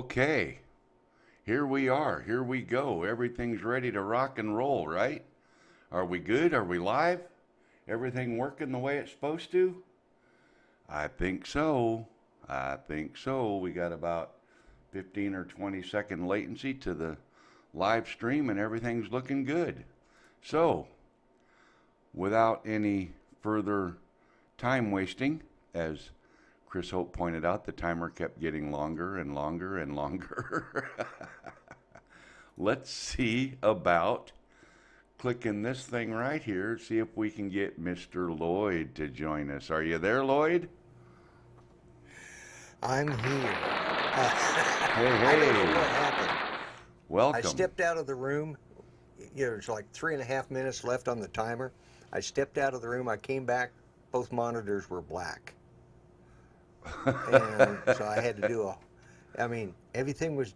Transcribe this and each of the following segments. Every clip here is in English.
Okay, here we are. Here we go. Everything's ready to rock and roll, right? Are we good? Are we live? Everything working the way it's supposed to? I think so. I think so. We got about 15 or 20-second latency to the live stream, and everything's looking good. So, without any further time wasting, as Chris Hope pointed out, the timer kept getting longer and longer and longer. Let's see about clicking this thing right here, see if we can get Mr. Lloyd to join us. Are you there, Lloyd? I'm here. Hey, I don't know hey. what happened. Welcome. I stepped out of the room. There's like 3.5 minutes left on the timer. I stepped out of the room. I came back. Both monitors were black. And so I had to do everything was,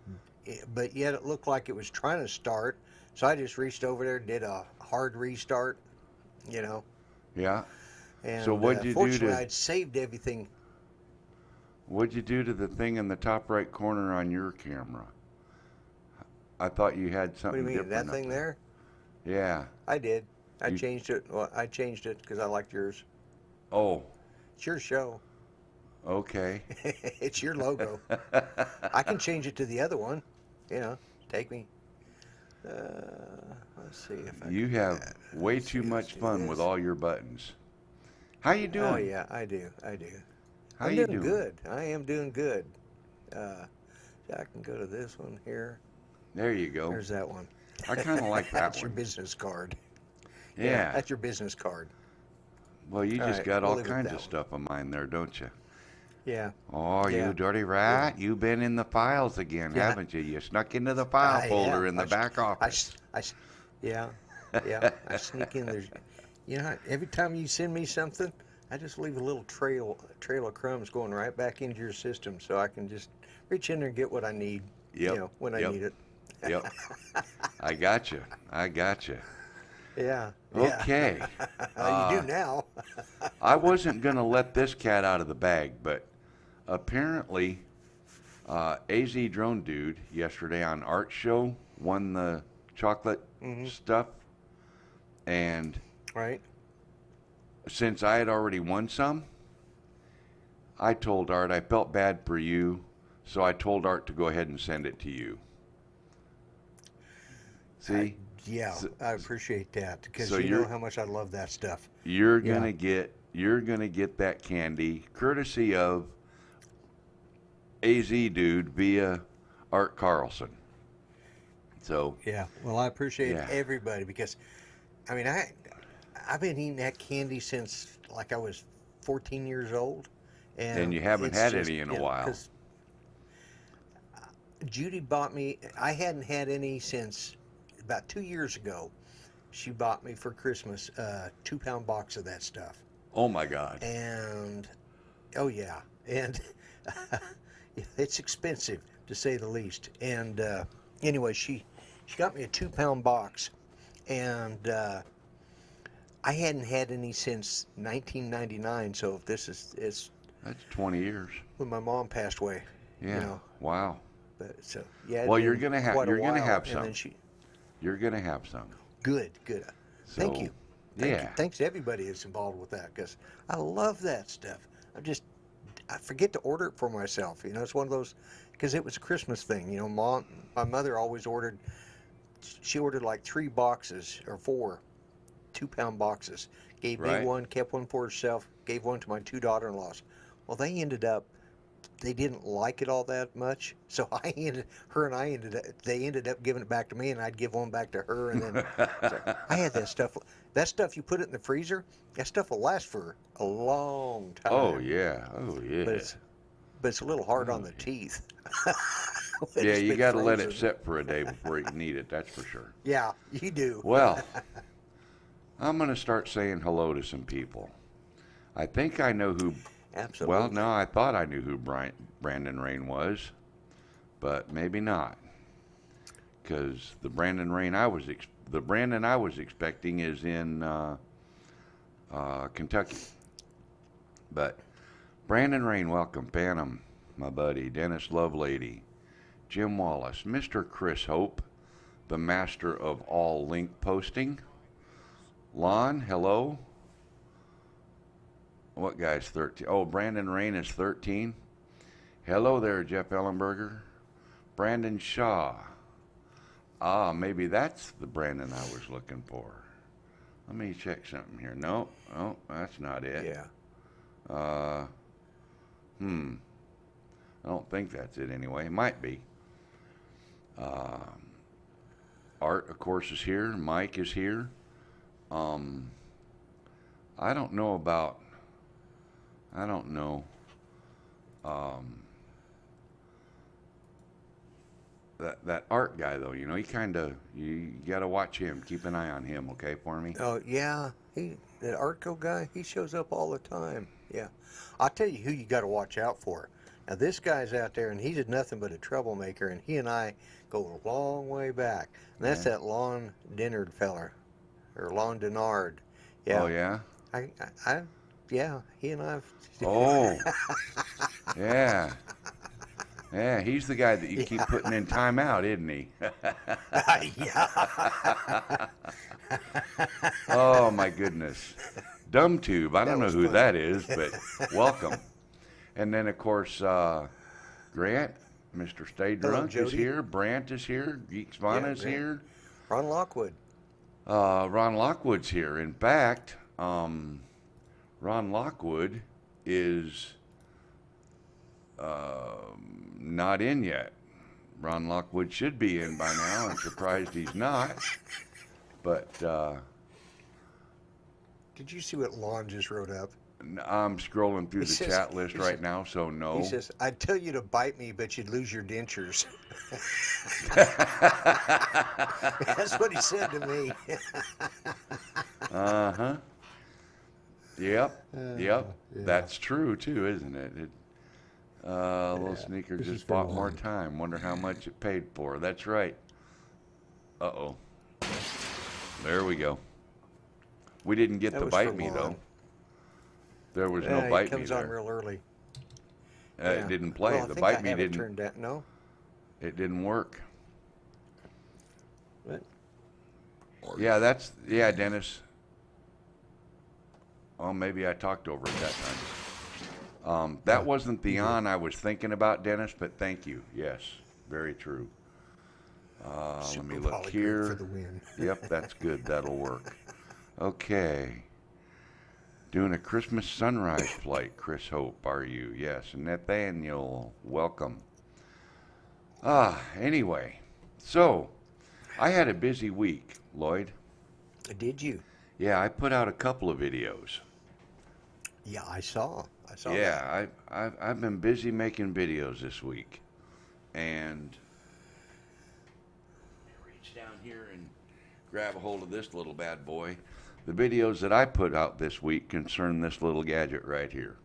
but yet it looked like it was trying to start. So I just reached over there, did a hard restart, Yeah. And So what'd you do fortunately, to? I'd saved everything. What'd you do to the thing in the top right corner on your camera? I thought you had What do something you mean, different that up thing there? Yeah. I did. I You, changed it. Well, I changed it because I liked yours. oh, It's your show. okay. It's your logo. I can change it to the other one. Take me. Uh, let's see if I You can do have that. way Let's too see. Let's much do fun with this. all your buttons. How you Oh doing? yeah, I do. I do. How I'm you doing doing? good. I am doing good. Uh, I can go to this one here. There you go. There's that one. I kind of like that That's your one. business card. Yeah, Yeah. that's your business card. Well, you All just right, got we'll all leave it at kinds that of one. stuff of mine there, don't you? Yeah, Oh, you yeah, dirty yeah, rat. You've been in the files again, yeah. haven't you? You snuck into the file I folder have. in the back I, office. I, yeah, yeah. I sneak in there. Every time you send me something, I just leave a little trail of crumbs going right back into your system, so I can just reach in there and get what I need. Yep, When I yep, need it. yep. I got you. I got you. Yeah, yeah. Okay. You do Uh, now. I wasn't going to let this cat out of the bag, but apparently, AZ Drone Dude yesterday on Art Show won the chocolate Hmm. stuff. And Right. since I had already won some, I told Art I felt bad for you, so I told Art to go ahead and send it to you. I, See? yeah, So, I appreciate that because so you know how much I love that stuff. you're Yeah. gonna get that candy courtesy of AZ Dude via Art Carlson. So Yeah. Well, I appreciate yeah, everybody because, I've been eating that candy since like I was 14 years old, and and you haven't it's had just any in a while, because Judy bought me. I hadn't had any since about 2 years ago. She bought me for Christmas a 2-pound box of that stuff, oh my God. and oh yeah, and it's expensive to say the least. And anyway, she got me a 2-pound box, and I hadn't had any since 1999. So it's That's 20 years. when my mom passed away, you Yeah. know. Wow. But so yeah, it'd Well, been quite a you're gonna while. have And then some. You're gonna have some. good. Thank So you, thank you. yeah. Thanks to everybody that's involved with that because I love that stuff. I forget to order it for myself. It's one of those because it was a Christmas thing. My mother always ordered. She ordered like 3 boxes or 4 2-pound boxes. Gave me Right. one, kept one for herself, gave one to my 2 daughter-in-laws. Well, they didn't like it all that much, so they ended up giving it back to me, and I'd give one back to her, and then so I had that stuff. That stuff you put it in the freezer, that stuff will last for a long Oh time, yeah. Oh but yeah. it's a little hard on Oh the yeah. teeth when Yeah, it's you been got to let it frozen. sit for a day before you can eat it. That's for sure. Yeah, you do. Well, I'm gonna start saying hello to some people. I think I know who. Well, Absolutely. no, I thought I knew who Brandon Rain was, but maybe not, because the Brandon I was expecting is in Kentucky. But Brandon Rain, welcome, Phantom, my buddy, Dennis Lovelady, Jim Wallace, Mr. Chris Hope, the master of all link posting. Lon, hello. What guy's 13? Oh, Brandon Rain is 13. Hello there, Jeff Ellenberger. Brandon Shaw. Ah, maybe that's the Brandon I was looking for. Let me check something here. No, oh, that's not it. Yeah. I don't think that's it anyway. It might be. Art, of course, is here. Mike is here. I don't know. That art guy though, you know, you gotta watch him. Keep an eye on him, okay, for me. Oh yeah, that Artco guy, he shows up all the time. Yeah, I'll tell you who you got to watch out for. Now this guy's out there, and he's nothing but a troublemaker, and he and I go a long way back. And that's that Lon Dennard feller, or Lon Dennard. Yeah. Oh yeah. Yeah, he and I. Oh. Yeah. Yeah, he's the guy that you keep putting in timeout, isn't he? Yeah. Oh my goodness. Dumb Tube. I don't know who that is, but welcome. And then of course Grant, Mr. Stay Drunk is here. Brant is here. Geeks Vana is here. Ron Lockwood. Ron Lockwood's here. In fact, Ron Lockwood is not in yet. Ron Lockwood should be in by now. I'm surprised he's not. But did you see what Lon just wrote up? I'm scrolling through the chat list right now, so no. He says, "I'd tell you to bite me, but you'd lose your dentures." That's what he said to me. Uh-huh. Yep. Yeah. That's true too, isn't it? Little sneaker just bought more time. Wonder how much it paid for. That's right. Uh-oh. There we go. We didn't get the bite me though. There was no bite me there. It comes on real early. It didn't play. Well, the bite me didn't. Turned down. No. It didn't work. What? Yeah, Dennis. Oh, maybe I talked over it that time. That wasn't the on I was thinking about, Dennis, but thank you. Yes, very true. Let me look here. For the win. Yep, that's good. That'll work. Okay. Doing a Christmas sunrise flight, Chris Hope, are you? Yes. And Nathaniel, welcome. Anyway, so I had a busy week, Lloyd. Did you? Yeah, I put out a couple of videos. Yeah, I saw Yeah, I've been busy making videos this week. And reach down here and grab a hold of this little bad boy. The videos that I put out this week concern this little gadget right here.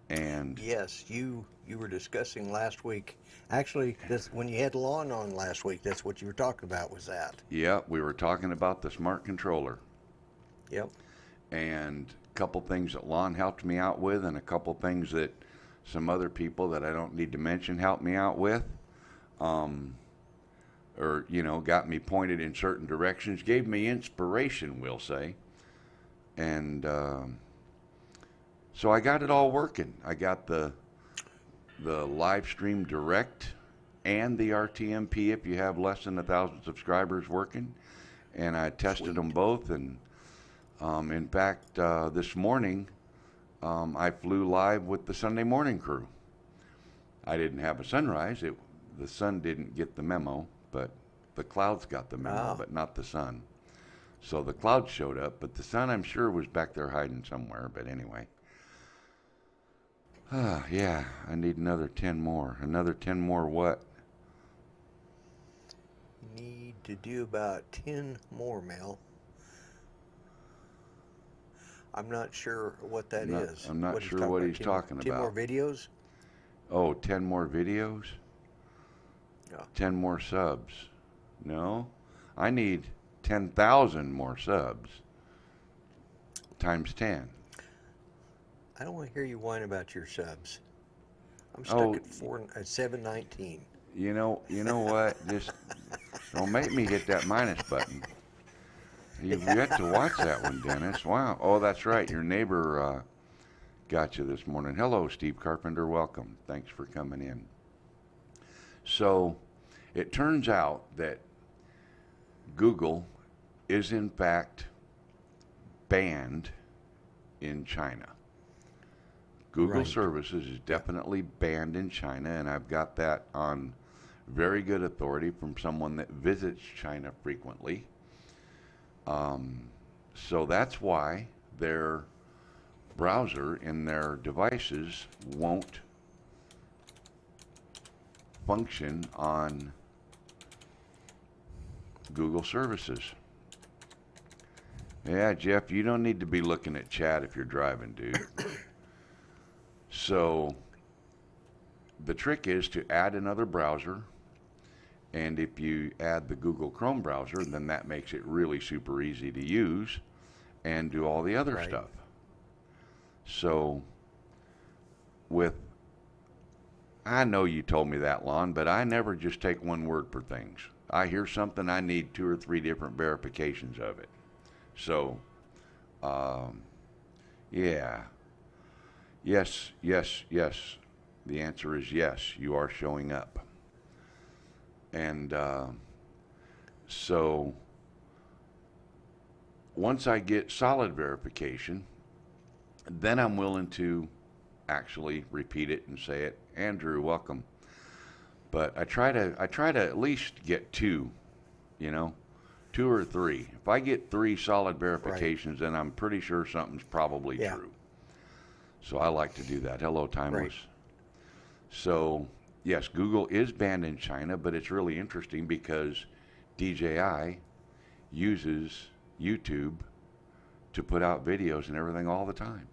And yes, you were discussing last week. Actually, when you had Lon on last week, that's what you were talking about, was that. Yeah, we were talking about the smart controller. Yep. And a couple things that Lon helped me out with, and a couple things that some other people that I don't need to mention helped me out with. Or, got me pointed in certain directions, gave me inspiration, we'll say. And so I got it all working. I got the live stream direct and the RTMP if you have less than 1,000 subscribers working. And I tested them both. And in fact, this morning, I flew live with the Sunday morning crew. I didn't have a sunrise. The sun didn't get the memo. But the clouds got the memo, but not the sun. So the clouds showed up, but the sun, I'm sure, was back there hiding somewhere. But anyway. Yeah, I need another 10 more. Another 10 more what? Need to do about 10 more, Mel. I'm not sure what that is. I'm not sure what he's talking about. 10 more videos? Oh, 10 more videos? 10 more subs. No, I need 10,000 more subs times 10. I don't want to hear you whine about your subs. I'm stuck at 719. You know what? Just don't make me hit that minus button. You've Yeah. yet to watch that one, Dennis. Wow. Oh, that's right. Your neighbor got you this morning. Hello, Steve Carpenter. Welcome. Thanks for coming in. So, it turns out that Google is in fact banned in China. Google Right. services is definitely banned in China, and I've got that on very good authority from someone that visits China frequently. So that's why their browser in their devices won't function on Google services. Yeah, Jeff, you don't need to be looking at chat if you're driving, dude. So the trick is to add another browser, and if you add the Google Chrome browser, then that makes it really super easy to use and do all the other Right. stuff. So with I know you told me that, Lon, but I never just take one word for things. I hear something, I need 2 or 3 different verifications of it. So, yeah. Yes, yes, yes. The answer is yes, you are showing up. And so, once I get solid verification, then I'm willing to actually repeat it and say it. Andrew, welcome. But I try to at least get 2, you know, 2 or 3. If I get 3 solid verifications, then I'm pretty sure something's probably Yeah. true. So I like to do that. Hello, Timeless. Right. So yes, Google is banned in China, but it's really interesting because DJI uses YouTube to put out videos and everything all the time.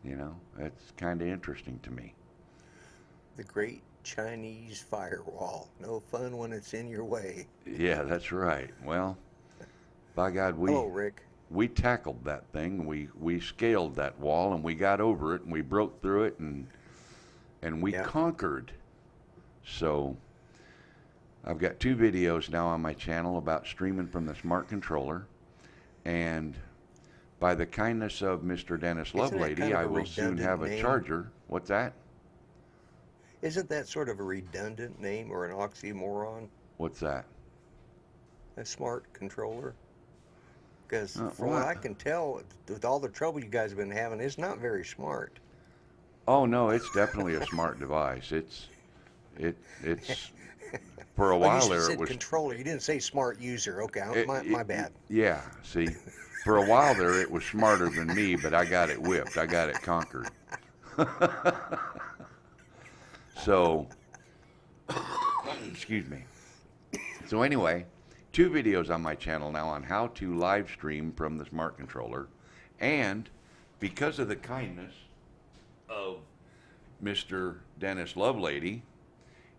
You know, that's kind of interesting to me. The Great Chinese Firewall. No fun when it's in your way. Yeah, that's right. Well, by God, Hello, Rick. we tackled that thing. We scaled that wall and we got over it and we broke through it and we Yeah. conquered. So I've got 2 videos now on my channel about streaming from the smart controller, and by the kindness of Mr. Dennis Isn't that Lovelady, kind of I a will soon redundant have a name? charger. What's that? Isn't that sort of a redundant name or an oxymoron? What's that? A smart controller? Because Uh, from what I what? can tell, with all the trouble you guys have been having, it's not very smart. Oh no, it's definitely a smart device. It's for a Oh, you while should there it said was controller. You didn't say smart user. Okay, it, my bad. yeah, see, for a while there it was smarter than me, but I got it whipped. I got it conquered. So, excuse me. So anyway, 2 videos on my channel now on how to live stream from the smart controller, and because of the kindness of Mr. Dennis Lovelady,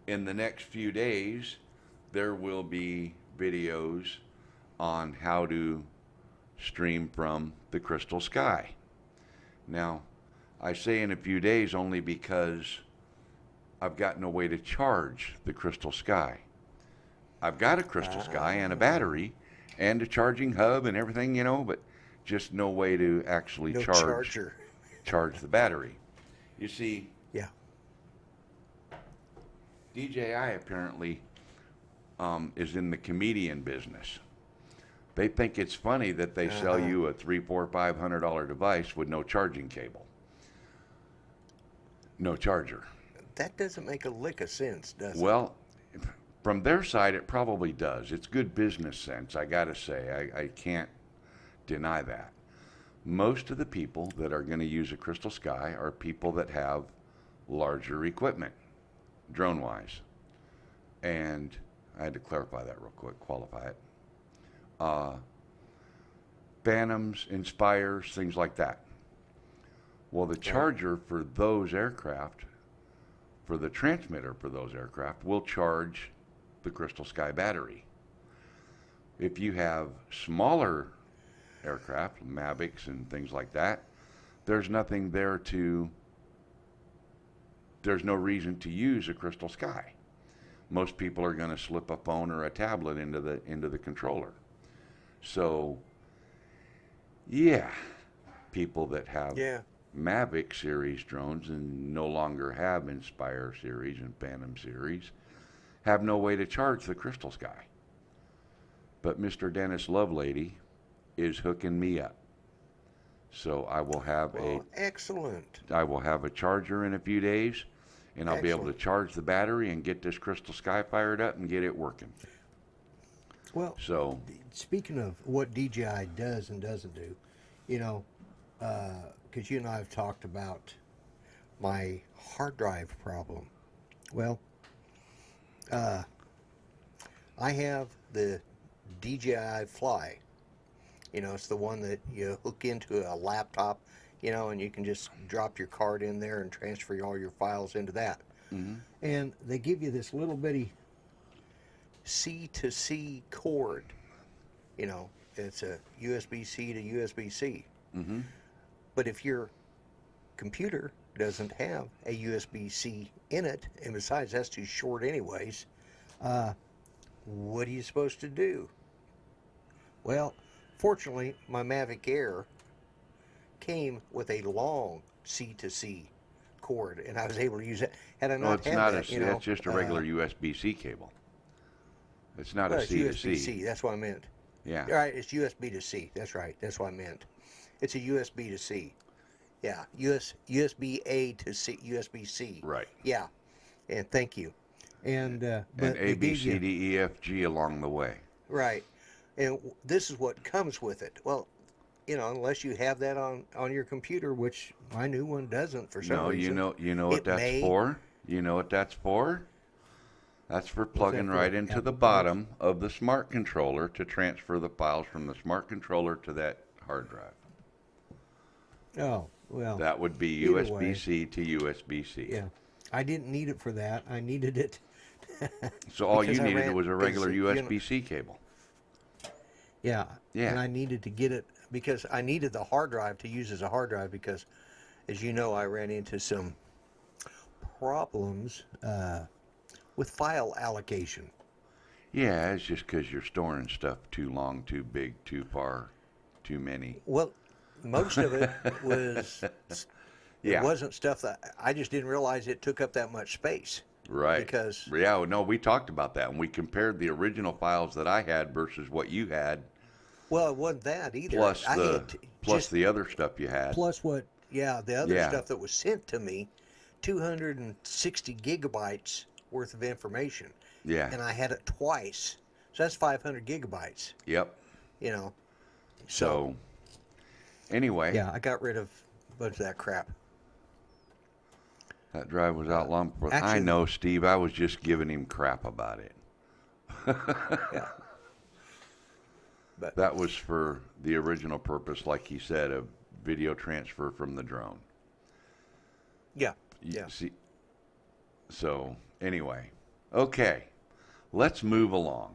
in the next few days there will be videos on how to stream from the crystal sky. Now, I say in a few days only because I've got no way to charge the crystal sky. I've got a crystal sky and a battery and a charging hub and everything, you know, but just no way to actually No charge charger. the battery. You see, Yeah. DJI apparently is in the comedian business. They think it's funny that they sell you a $300, $400, $500 device with no charging cable, no charger. That doesn't make a lick of sense, does it? Well, from their side, it probably does. It's good business sense, I gotta say. I can't deny that. Most of the people that are going to use a crystal sky are people that have larger equipment, drone-wise. And I had to clarify that real quick, qualify it. Phantoms, Inspires, things like that. Well, the charger for those aircraft, for the transmitter for those aircraft, will charge the crystal sky battery. If you have smaller aircraft, Mavics and things like that, there's nothing there to, there's no reason to use a crystal sky. most people are going to slip a phone or a tablet into the controller. So, yeah, people that have Yeah. Mavic series drones and no longer have Inspire series and Phantom series have no way to charge the Crystal Sky. But Mr. Dennis Lovelady is hooking me up. So I will have excellent. I will have a charger in a few days, and I'll be able to Excellent. charge the battery and get this Crystal Sky fired up and get it working. Well, So, speaking of what DJI does and doesn't do, you know, because you and I have talked about my hard drive problem. Well, I have the DJI Fly. You know, it's the one that you hook into a laptop, you know, and you can just drop your card in there and transfer all your files into that. mhm. And they give you this little bitty C to C cord. You know, it's a USB-C to USB-C. Mhm. But if your computer doesn't have a USB-C in it, and besides that's too short anyways, what are you supposed to do? Well, fortunately, my Mavic Air came with a long C to C cord, and I was able to use it. Had I No, not it's had not that, a. you know, That's just a regular USB-C cable. It's not a it's C to USB-C. C. That's what I meant. Yeah. All right, it's USB to C. That's right. That's what I meant. It's a USB to C. Yeah, USB A to C, USB C. Right. Yeah, and thank you. And And but A, they B, gave C, you D, E, F, G along the way. right, and this is what comes with it. Well, you know, unless you have that on your computer, which my new one doesn't for some No, reason. you know what It that's may. for? You know what that's for? That's for What's that plugging for? right into the Apple Cards? bottom of the smart controller to transfer the files from the smart controller to that hard drive. Oh well. That would be Either way. USB-C to USB-C. Yeah, I didn't need it for that. I needed it. So all Because you I needed ran- was a regular because, you know- USB-C cable. Yeah. Yeah. And I needed to get it because I needed the hard drive to use as a hard drive because, as you know, I ran into some problems with file allocation. Yeah, it's just because you're storing stuff too long, too big, too far, too many. Well, most of it was, Yeah. it wasn't stuff that I just didn't realize it took up that much space. Right. Because, Yeah, no, we talked about that, and we compared the original files that I had versus what you had, well, it wasn't that either. plus I the had t- plus just the other stuff you had. plus what, yeah, the other Yeah. stuff that was sent to me, 260 gigabytes worth of information. Yeah. And I had it twice. So that's 500 gigabytes, Yep. you know. So, anyway, Yeah, I got rid of a bunch of that crap. that drive was out long before. I actually- know, Steve. I was just giving him crap about it. Yeah. But That was for the original purpose, like he said, of video transfer from the drone. yeah, You yeah. see, so anyway, okay, let's move along.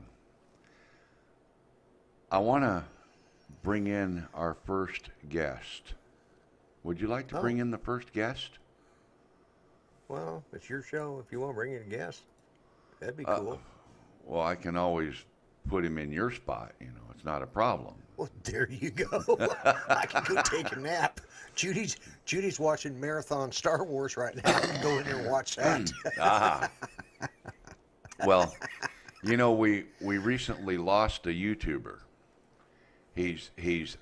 I want to bring in our first guest. Would you like to bring in the first guest? Well, it's your show. If you want to bring in a guest, that'd be cool. Well, I can always put him in your spot. You know, it's not a problem. Well, there you go. I can go take a nap. Judy's watching marathon Star Wars right now. I can go in there and watch that. Ah. Well, you know, we recently lost a YouTuber. He's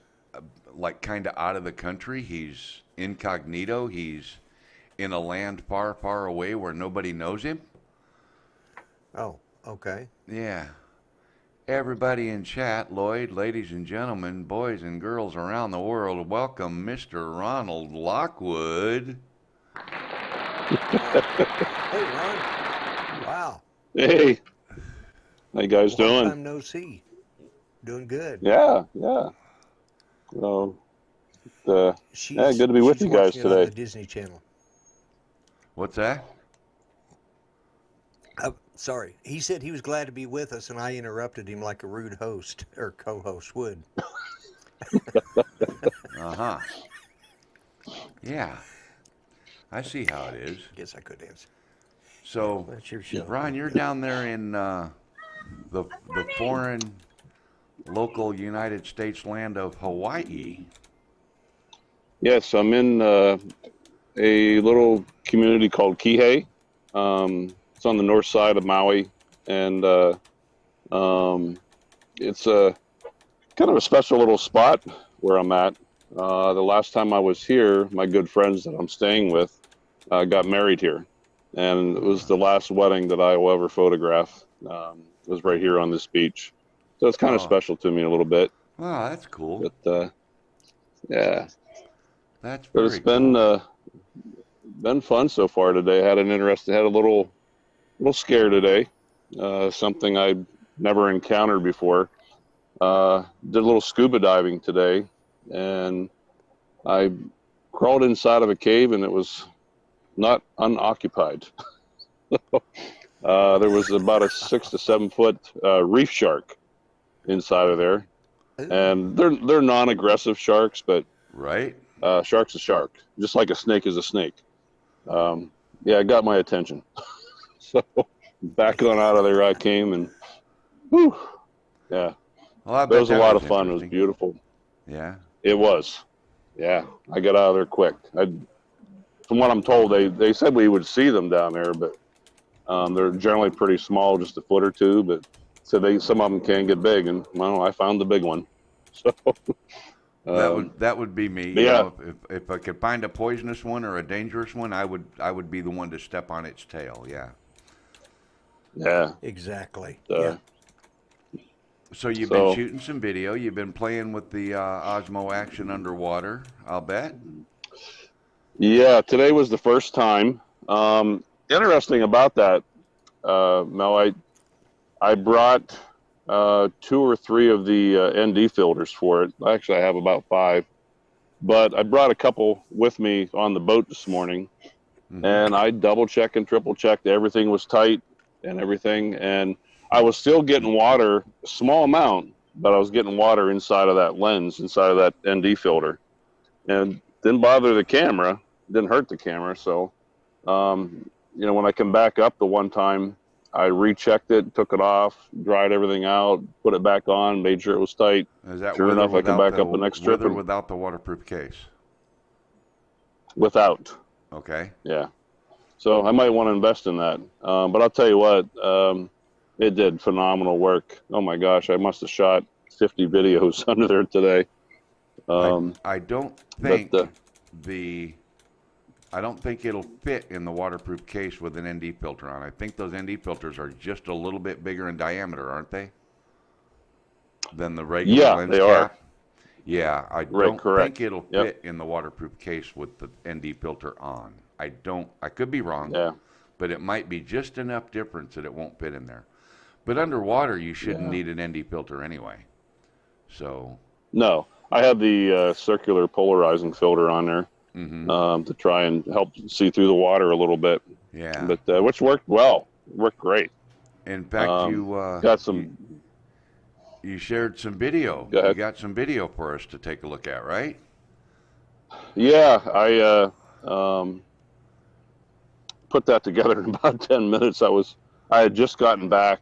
like kind of out of the country. He's incognito. He's in a land far, far away where nobody knows him. Oh, okay. Yeah. Everybody in chat, Lloyd, ladies and gentlemen, boys and girls around the world, welcome Mr. Ronald Lockwood. Hey, Ron. Wow. Hey, how you guys Long doing? time no see. Doing good. Yeah. So, She's, yeah, good to be with she's you guys watching it on today. the Disney Channel. What's that? Sorry. He said he was glad to be with us, and I interrupted him like a rude host or co-host would. Uh-huh. Yeah. I see how it is. Guess I could answer. So, That's your show. Ron, you're down there in the foreign local United States land of Hawaii. Yes, I'm in a little community called Kihei. It's on the north side of Maui, and it's a kind of a special little spot where I'm at. The last time I was here, my good friends that I'm staying with got married here, and it was the last wedding that I will ever photograph. It was right here on this beach, so it's kind of special to me a little bit. Wow, that's cool. But yeah, That's but very it's been cool. been fun so far today. Had a little scare today. Something I never encountered before. Did a little scuba diving today, and I crawled inside of a cave, and it was not unoccupied. There was about a 6 to 7 foot reef shark inside of there, and they're non-aggressive sharks, but Right? shark's a shark, just like a snake is a snake. Yeah, it got my attention. So back on out of there I came, and whew, yeah, Well, I it bet was a that lot was of fun. It was interesting. beautiful. Yeah. It was. Yeah, I got out of there quick. From what I'm told, they said we would see them down there, but they're generally pretty small, just a foot or two. But so some of them can get big, and well, I found the big one. So That would be me. You yeah, know, if I could find a poisonous one or a dangerous one, I would be the one to step on its tail. Yeah. yeah. Exactly. Uh, So you've So- been shooting some video. You've been playing with the Osmo Action underwater. I'll bet. Yeah, today was the first time. Interesting about that, Mel. I brought 2 or 3 of the ND filters for it. Actually, I have about 5, but I brought a couple with me on the boat this morning, and I double checked and triple checked everything was tight and everything, and I was still getting water, a small amount, but I was getting water inside of that lens, inside of that ND filter, and didn't bother the camera, didn't hurt the camera. So, when I come back up the one time, I rechecked it, took it off, dried everything out, put it back on, made sure it was tight. Is that Sure with or enough, I come without back up the next trip with or and- without the waterproof case? Without. Okay. Yeah. So I might want to invest in that. But I'll tell you what, it did phenomenal work. Oh my gosh, I must have shot 50 videos under there today. I don't think but, I don't think it'll fit in the waterproof case with an ND filter on. I think those ND filters are just a little bit bigger in diameter, aren't they? Than the regular Yeah, lens they cap. are. Yeah, I don't correct. think it'll Yep. fit in the waterproof case with the ND filter on. I could be wrong. Yeah. But it might be just enough difference that it won't fit in there. But underwater, you shouldn't Yeah. need an ND filter anyway. So, No, I had the circular polarizing filter on there to try and help see through the water a little bit. yeah. But which worked well. Worked great. In fact, you Got some. you shared some video. Go ahead. You got some video for us to take a look at, right? Yeah, I put that together in about 10 minutes. I had just gotten back.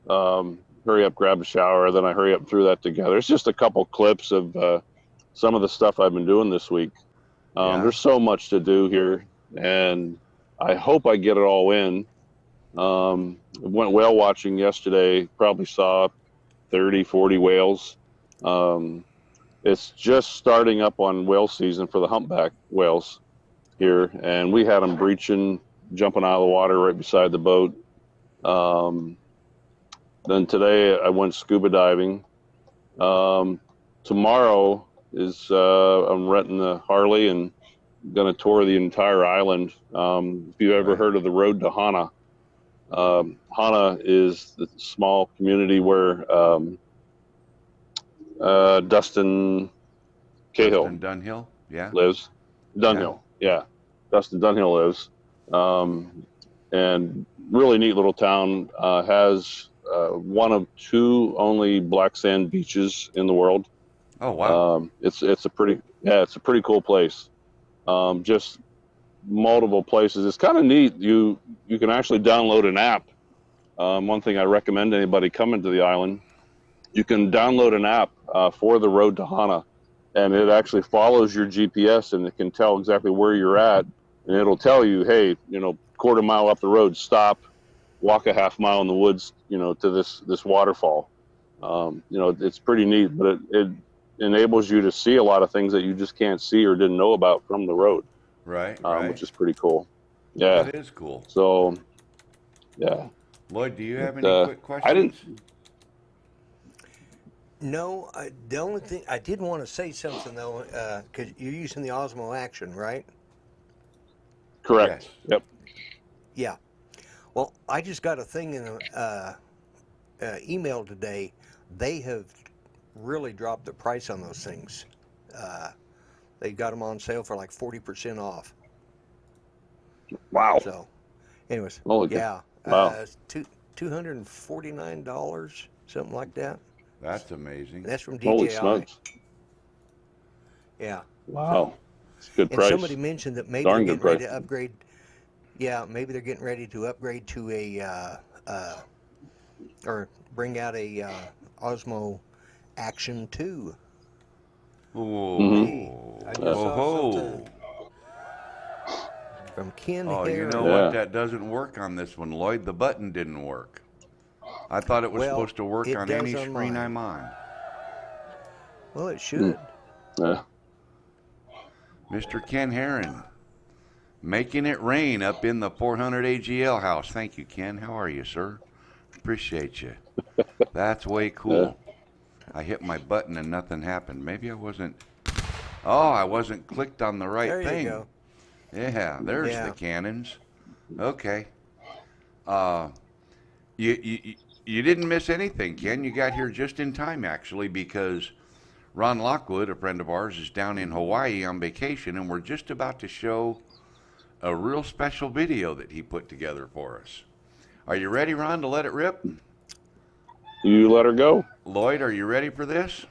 Hurry up, grab a shower, then I hurry up, threw that together. It's just a couple clips of some of the stuff I've been doing this week. Yeah. There's so much to do here, and I hope I get it all in. Went whale watching yesterday, probably saw 30, 40 whales. It's just starting up on whale season for the humpback whales here, and we had them breaching, jumping out of the water right beside the boat. Then today I went scuba diving. Tomorrow is I'm renting the Harley and going to tour the entire island. If you've ever Right. heard of the road to Hana, Hana is the small community where Dustin Cahill Dustin Dunhill? Yeah. lives. Dunhill, yeah. Dustin Dunhill lives. And really neat little town. Has one of 2 only black sand beaches in the world. Oh, wow. It's a pretty cool place. Just multiple places. It's kind of neat. You can actually download an app. One thing I recommend anybody coming to the island, you can download an app for the road to Hana, and it actually follows your GPS, and it can tell exactly where you're at, and it'll tell you, hey, quarter mile up the road, stop, walk a half mile in the woods, to this waterfall. It's pretty neat, but it enables you to see a lot of things that you just can't see or didn't know about from the road. Right. Which is pretty cool. Yeah. That is cool. So, yeah. Lloyd, do you have any quick questions? I didn't. No, the only thing I did want to say something though, because you're using the Osmo Action, right? Correct. Yes. Yep. Yeah. Well, I just got a thing in email today. They have really dropped the price on those things. They got them on sale for like 40% off. Wow. So, anyways, Wow. $249, something like that. That's amazing. That's from DJI. Holy smokes. Yeah. Wow. It's a good And price. somebody mentioned that maybe Darn they're good getting ready price. to upgrade. Yeah, maybe they're getting ready to upgrade to or bring out a Osmo Action 2. Ooh. Hey, I just saw Oh. something from Ken Oh, Harris. you know Yeah. what? That doesn't work on this one, Lloyd. The button didn't work. I thought it was Well, supposed to work it on does any on screen mine. I'm on. Well, it should. Yeah. Mr. Ken Herron, making it rain up in the 400 AGL house. Thank you, Ken. How are you, sir? Appreciate you. That's way cool. I hit my button and nothing happened. Maybe I wasn't. Oh, I wasn't clicked on the right There thing. you go. Yeah, there's Yeah. the cannons. Okay. You didn't miss anything, Ken. You got here just in time, actually, because Ron Lockwood, a friend of ours, is down in Hawaii on vacation, and we're just about to show a real special video that he put together for us. Are you ready, Ron, to let it rip? You let her go. Lloyd, are you ready for this?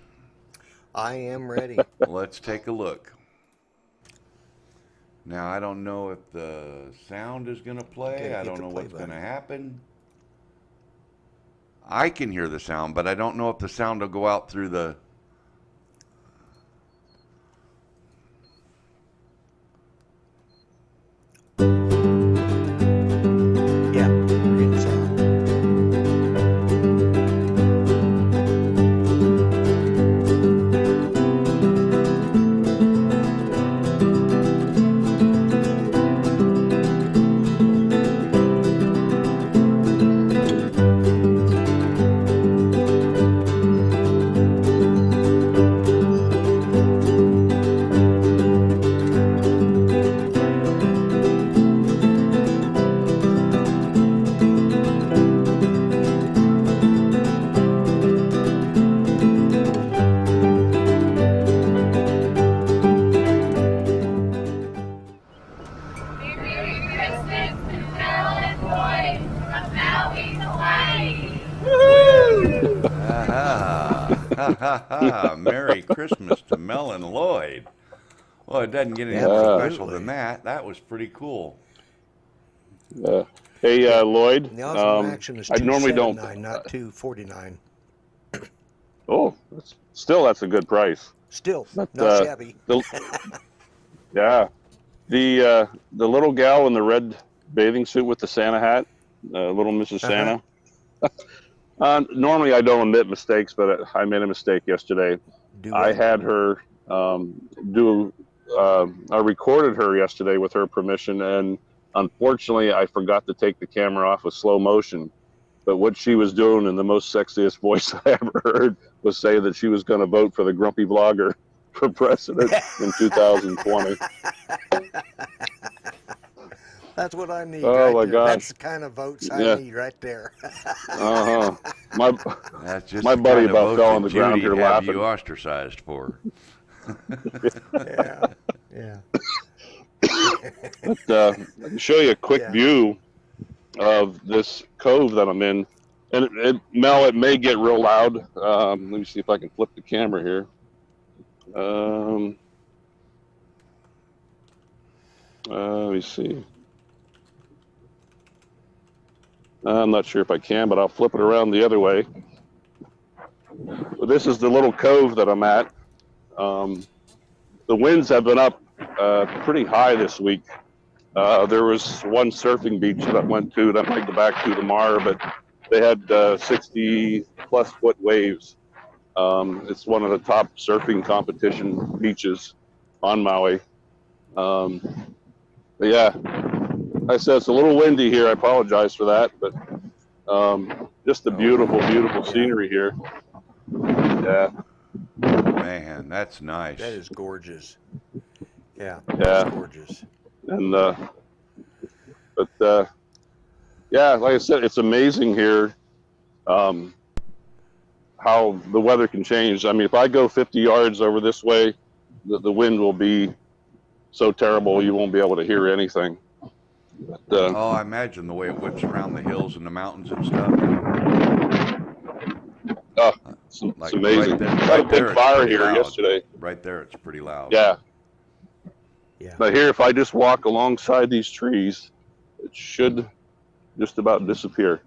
I am ready. Let's take a look. Now, I don't know if the sound is going to play. Okay, I hit don't the know play what's going to button. happen. I can hear the sound, but I don't know if the sound will go out through the... Yeah, we're getting sound. Merry Christmas to Mel and Lloyd from Maui, Hawaii. Merry Christmas to Mel and Lloyd. Well, it doesn't get any more Absolutely. special than that. That was pretty cool. Hey, Lloyd. The Osmo Action is I normally don't. $279, not $249. Oh, that's a good price. Still, But, not shabby. Yeah, the little gal in the red bathing suit with the Santa hat, little Mrs. Santa. Normally I don't admit mistakes, but I made a mistake yesterday. I had her I recorded her yesterday with her permission, and unfortunately I forgot to take the camera off with slow motion. But what she was doing in the most sexiest voice I ever heard was say that she was going to vote for the grumpy vlogger for president in 2020. That's what I need. Oh, right my there. gosh. That's the kind of votes I need right there. Uh-huh. That's just My the buddy kind of about vote fell that on the ground Judy'd here have laughing. you ostracized for. Yeah. Yeah. But, I can show you a quick Yeah. view of this cove that I'm in. And Mel, it may get real loud. Let me see if I can flip the camera here. Let me see. I'm not sure if I can, but I'll flip it around the other way. This is the little cove that I'm at. The winds have been up pretty high this week. There was one surfing beach that I went to that might go back to tomorrow, but they had 60-plus foot waves. It's one of the top surfing competition beaches on Maui. But yeah, like I said, it's a little windy here. I apologize for that, but just a beautiful, beautiful scenery here. Yeah. Man, that's nice. That is gorgeous. Yeah, Yeah. that's gorgeous. And yeah, like I said, it's amazing here how the weather can change. I mean, if I go 50 yards over this way, the wind will be so terrible you won't be able to hear anything. But, Oh, I imagine the way it whips around the hills and the mountains and stuff. it's Like amazing. right there, Got a right there, big it's fire pretty here loud. yesterday. Right there, it's pretty loud. Yeah. Yeah. But here, if I just walk alongside these trees, it should just about disappear.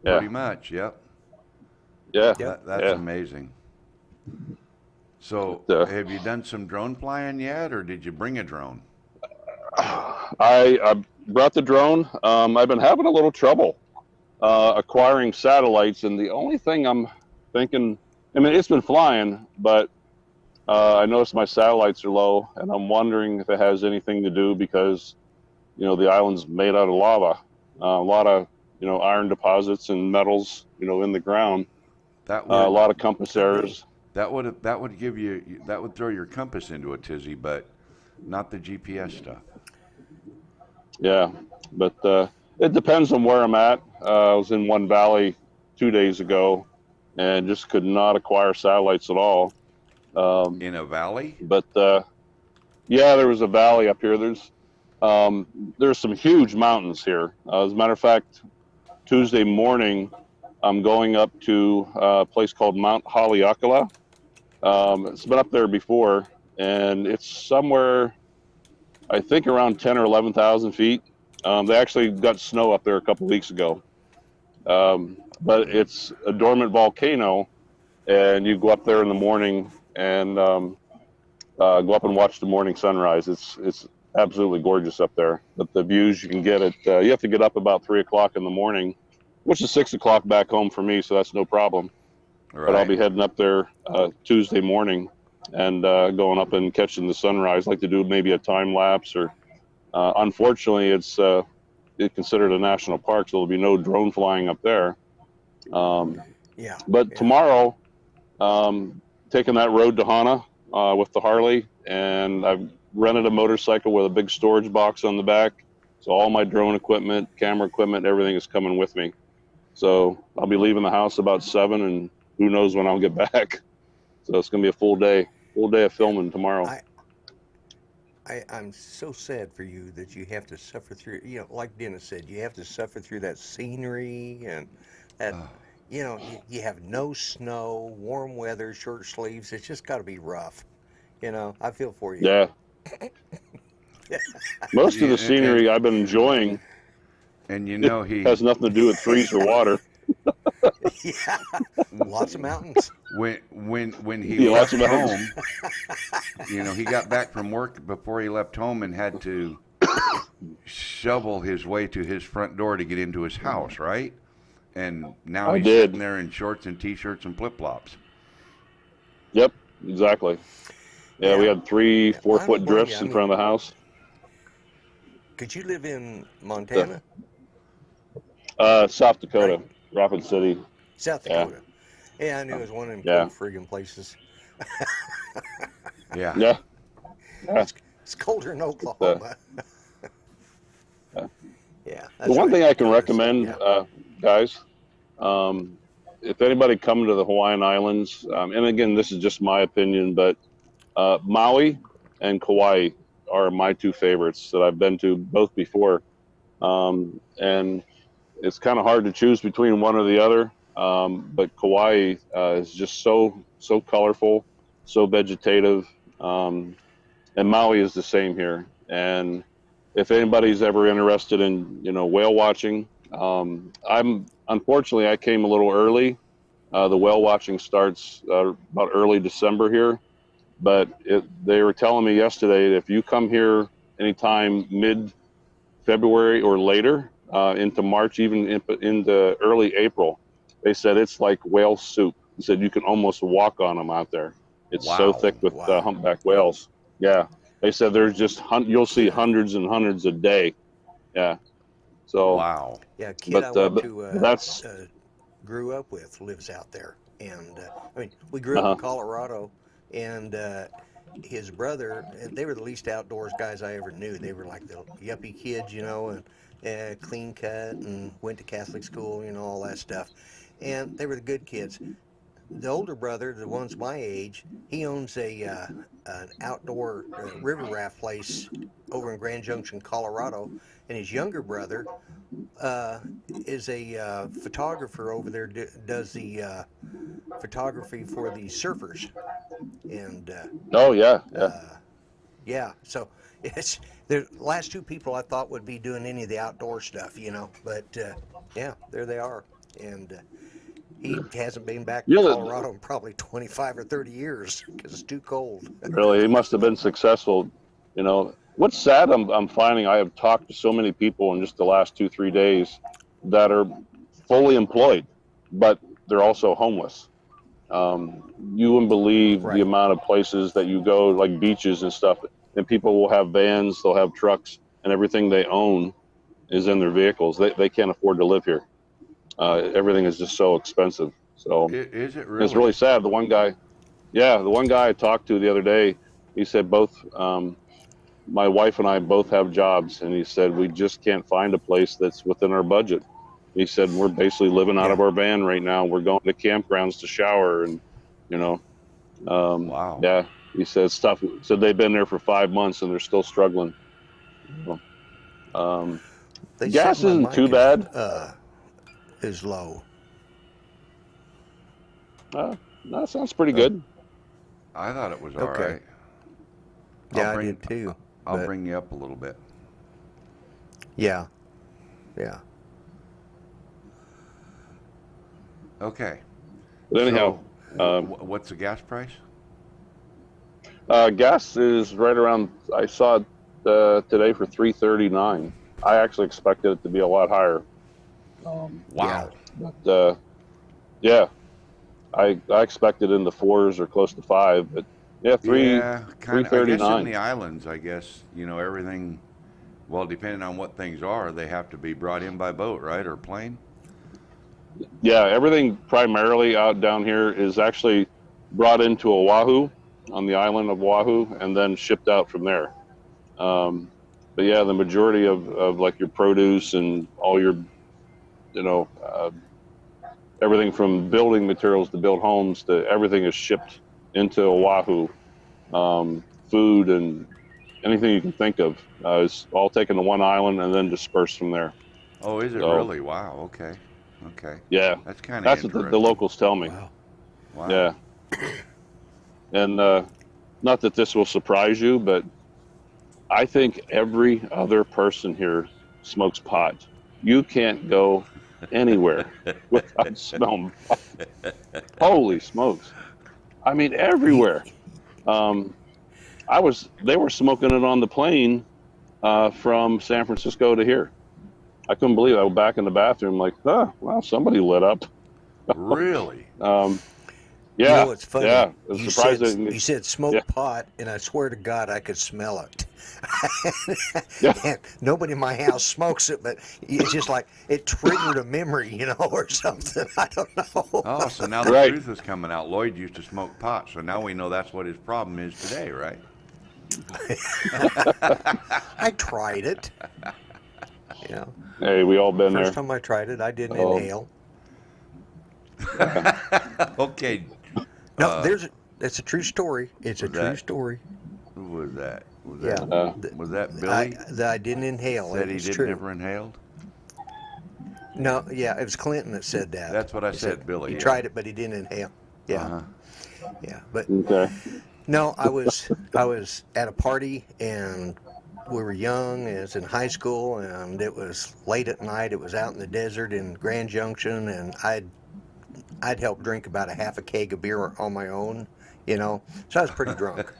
Yeah. Pretty much, yep. Yeah. That's amazing. So, have you done some drone flying yet, or did you bring a drone? I brought the drone. I've been having a little trouble acquiring satellites, and the only thing I'm thinking, I mean, it's been flying, but I noticed my satellites are low, and I'm wondering if it has anything to do because, you know, the island's made out of lava, a lot of, you know, iron deposits and metals, you know, in the ground, That a would lot of compass errors. that would throw your compass into a tizzy, but not the GPS stuff. Yeah, but it depends on where I'm at. I was in one valley 2 days ago and just could not acquire satellites at all. In a valley? But yeah, there was a valley up here. There's some huge mountains here. As a matter of fact, Tuesday morning, I'm going up to a place called Mount Haleakala. It's been up there before, and it's somewhere, I think, around 10 or 11,000 feet. They actually got snow up there a couple weeks ago. But it's a dormant volcano, and you go up there in the morning and go up and watch the morning sunrise. It's absolutely gorgeous up there. But the views you can get you have to get up about 3 o'clock in the morning, which is 6 o'clock back home for me, so that's no problem. Right. But I'll be heading up there Tuesday morning and going up and catching the sunrise. I'd like to do maybe a time lapse, or unfortunately, it's considered a national park, so there'll be no drone flying up there. But tomorrow, taking that road to Hana with the Harley, and I've rented a motorcycle with a big storage box on the back. So all my drone equipment, camera equipment, everything is coming with me. So I'll be leaving the house about 7, and who knows when I'll get back. So it's going to be a full day of filming tomorrow. I'm so sad for you that you have to suffer through, you know, like Dennis said, you have to suffer through that scenery and that, you know, you have no snow, warm weather, short sleeves. It's just got to be rough. You know, I feel for you. Yeah. Most of the scenery I've been enjoying, and you know, has nothing to do with trees or water. Yeah, lots of mountains. When he left home, you know, he got back from work before he left home and had to shovel his way to his front door to get into his house, right? And now he's sitting there in shorts and t-shirts and flip-flops. Yep, exactly. Yeah, we had 3-4 foot drifts in front of the house. Could you live in Montana? South Dakota, Rapid City. South Dakota. Yeah, I knew it was one of them cold friggin' places. Yeah. It's colder in Oklahoma. Yeah. The one thing I can recommend, guys, if anybody come to the Hawaiian Islands, and again, this is just my opinion, but Maui and Kauai are my two favorites that I've been to both before. And it's kind of hard to choose between one or the other. But Kauai is just so colorful, so vegetative. And Maui is the same here. And if anybody's ever interested in, whale watching, unfortunately, I came a little early. The whale watching starts about early December here, but they were telling me yesterday that if you come here anytime mid-February or later, into March, even into early April, they said it's like whale soup. They said you can almost walk on them out there. It's so Wow. thick with Wow. humpback whales. Yeah, they said there's just you'll see hundreds and hundreds a day. Yeah. So, Wow. Yeah, a kid I went to that's grew up with lives out there, and I mean, we grew up uh-huh. in Colorado, and his brother, they were the least outdoors guys I ever knew. They were like the yuppie kids, and clean cut, and went to Catholic school, all that stuff, and they were the good kids. The older brother, the one's my age, he owns an outdoor river raft place over in Grand Junction, Colorado, and his younger brother is a photographer over there. Does the photography for the surfers, and Oh yeah, yeah. yeah. So it's the last two people I thought would be doing any of the outdoor stuff, But yeah, there they are, and he hasn't been back to Colorado in probably 25 or 30 years because it's too cold. Really, he must have been successful. What's sad, I'm finding I have talked to so many people in just the last 2-3 days that are fully employed, but they're also homeless. You wouldn't believe Right. the amount of places that you go, like beaches and stuff, and people will have vans, they'll have trucks, and everything they own is in their vehicles. They can't afford to live here. Everything is just so expensive. So Is it really? it's really sad. The one guy I talked to the other day, he said both my wife and I both have jobs, and he said we just can't find a place that's within our budget. He said we're basically living out of our van right now. We're going to campgrounds to shower, and Wow. yeah. He said stuff. So they've been there for 5 months and they're still struggling. They Gas said my isn't too mic bad. is low. That sounds pretty good. I thought it was all Okay. right. Yeah, I'll I did too. I'll but- bring you up a little bit. Yeah. Yeah. Okay. But anyhow, So, what's the gas price? gas is right around. I saw it today for $3.39. I actually expected it to be a lot higher. Wow. But yeah, I expected in the fours or close to $5. But yeah, kind of. I guess in $3.39. the islands, everything. Well, depending on what things are, they have to be brought in by boat, right, or plane. Yeah, everything primarily out down here is actually brought into Oahu, on the island of Oahu, and then shipped out from there. But yeah, the majority of like your produce and all your, everything from building materials to build homes to everything is shipped into Oahu. Food and anything you can think of is all taken to one island and then dispersed from there. Oh, is it So- really? Wow. Okay. Okay. Yeah, That's kind of that's what interesting. the locals tell me. Wow. Wow. Yeah. And not that this will surprise you, but I think every other person here smokes pot. You can't go anywhere without smelling pot. Holy smokes. I mean, everywhere. They were smoking it on the plane from San Francisco to here. I couldn't believe it. I was back in the bathroom like, well, somebody lit up. Really? Yeah. It's funny. Yeah. I was You surprised said, that- you said smoke Yeah. pot, and I swear to God, I could smell it. Yeah. And nobody in my house smokes it, but it's just like it triggered a memory, or something. I don't know. Oh, so now the Right. truth is coming out. Lloyd used to smoke pot, so now we know that's what his problem is today, right? I tried it. Hey, we all been First there. time I tried it, I didn't Oh. inhale. Okay. No, it's a true story. It's a Was true that- story. Who was that? Was Yeah. that was that Billy? I didn't inhale. Said It he was did true. never inhaled? No, yeah, it was Clinton that said that. That's what I He said, Billy, He yeah. tried it, but he didn't inhale. Yeah, Uh-huh. yeah. But Okay. no, I was at a party, and we were young, and it was in high school, and it was late at night. It was out in the desert in Grand Junction, and I'd helped drink about a half a keg of beer on my own, you know. So I was pretty drunk.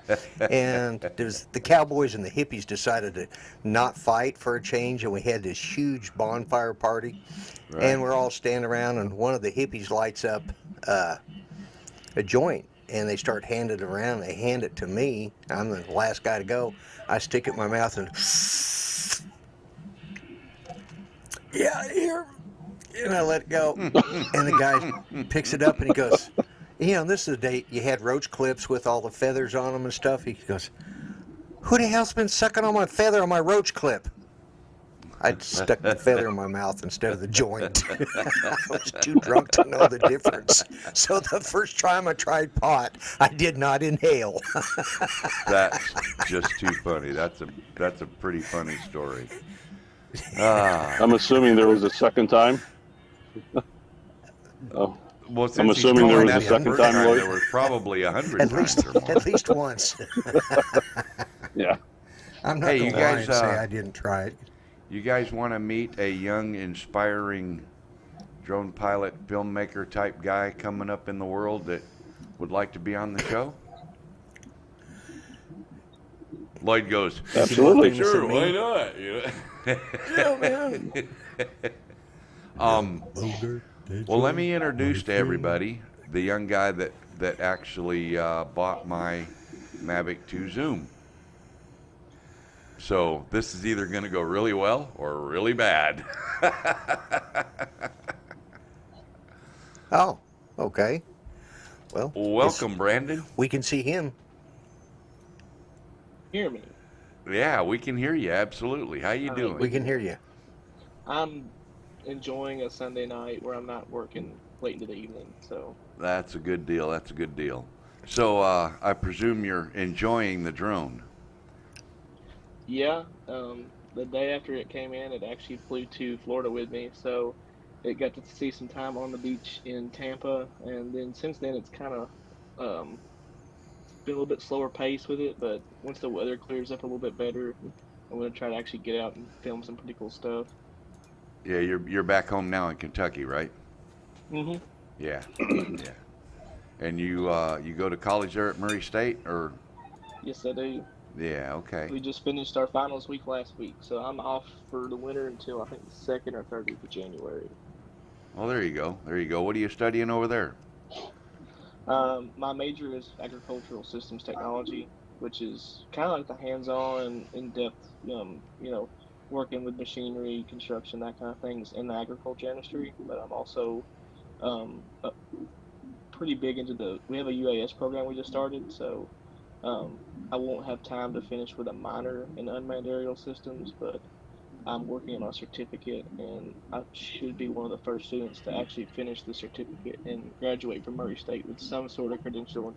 And the cowboys and the hippies decided to not fight for a change, and we had this huge bonfire party. Right. And we're all standing around, and one of the hippies lights up a joint, and they start handing it around. They hand it to me. I'm the last guy to go. I stick it in my mouth and yeah, here, and I let it go. And the guy picks it up and he goes, you know, this is the day you had roach clips with all the feathers on them and stuff. He goes, who the hell's been sucking on my feather on my roach clip? I stuck the feather in my mouth instead of the joint. I was too drunk to know the difference. So the first time I tried pot, I did not inhale. That's just too funny. That's a pretty funny story. Ah. I'm assuming there was a second time. Oh, Well, since I'm he's assuming there going was a at the second first time, Lloyd. There was probably 100 At times least, or more. at least once. yeah. I'm not Hey, going you to lie guys, and say I didn't try it. You guys want to meet a young, inspiring drone pilot, filmmaker type guy coming up in the world that would like to be on the show? Lloyd goes, Absolutely. sure, why not? You know? Yeah, man. Well, let me introduce to everybody the young guy that actually bought my Mavic 2 Zoom. So this is either going to go really well or really bad. Oh, okay. Well, Welcome, Brandon. we can see him. Hear me. Yeah, we can hear you. Absolutely. How you doing? We can hear you. I'm enjoying a Sunday night where I'm not working late into the evening. So That's a good deal. That's a good deal. So I presume you're enjoying the drone. yeah, the day after it came in, it actually flew to Florida with me. So it got to see some time on the beach in Tampa, and then since then it's kind of been a little bit slower pace with it. But once the weather clears up a little bit better, I'm gonna try to actually get out and film some pretty cool stuff. Yeah, you're back home now in Kentucky, right? Mhm. Yeah. Yeah. And you go to college there at Murray State, or? Yes, I do. Yeah. Okay. We just finished our finals week last week, so I'm off for the winter until I think the 2nd or 3rd week of January. Well, there you go. There you go. What are you studying over there? My major is agricultural systems technology, which is kind of like the hands-on, in-depth, working with machinery, construction, that kind of things in the agriculture industry. But I'm also pretty big into we have a UAS program we just started, so I won't have time to finish with a minor in unmanned aerial systems, but I'm working on a certificate, and I should be one of the first students to actually finish the certificate and graduate from Murray State with some sort of credential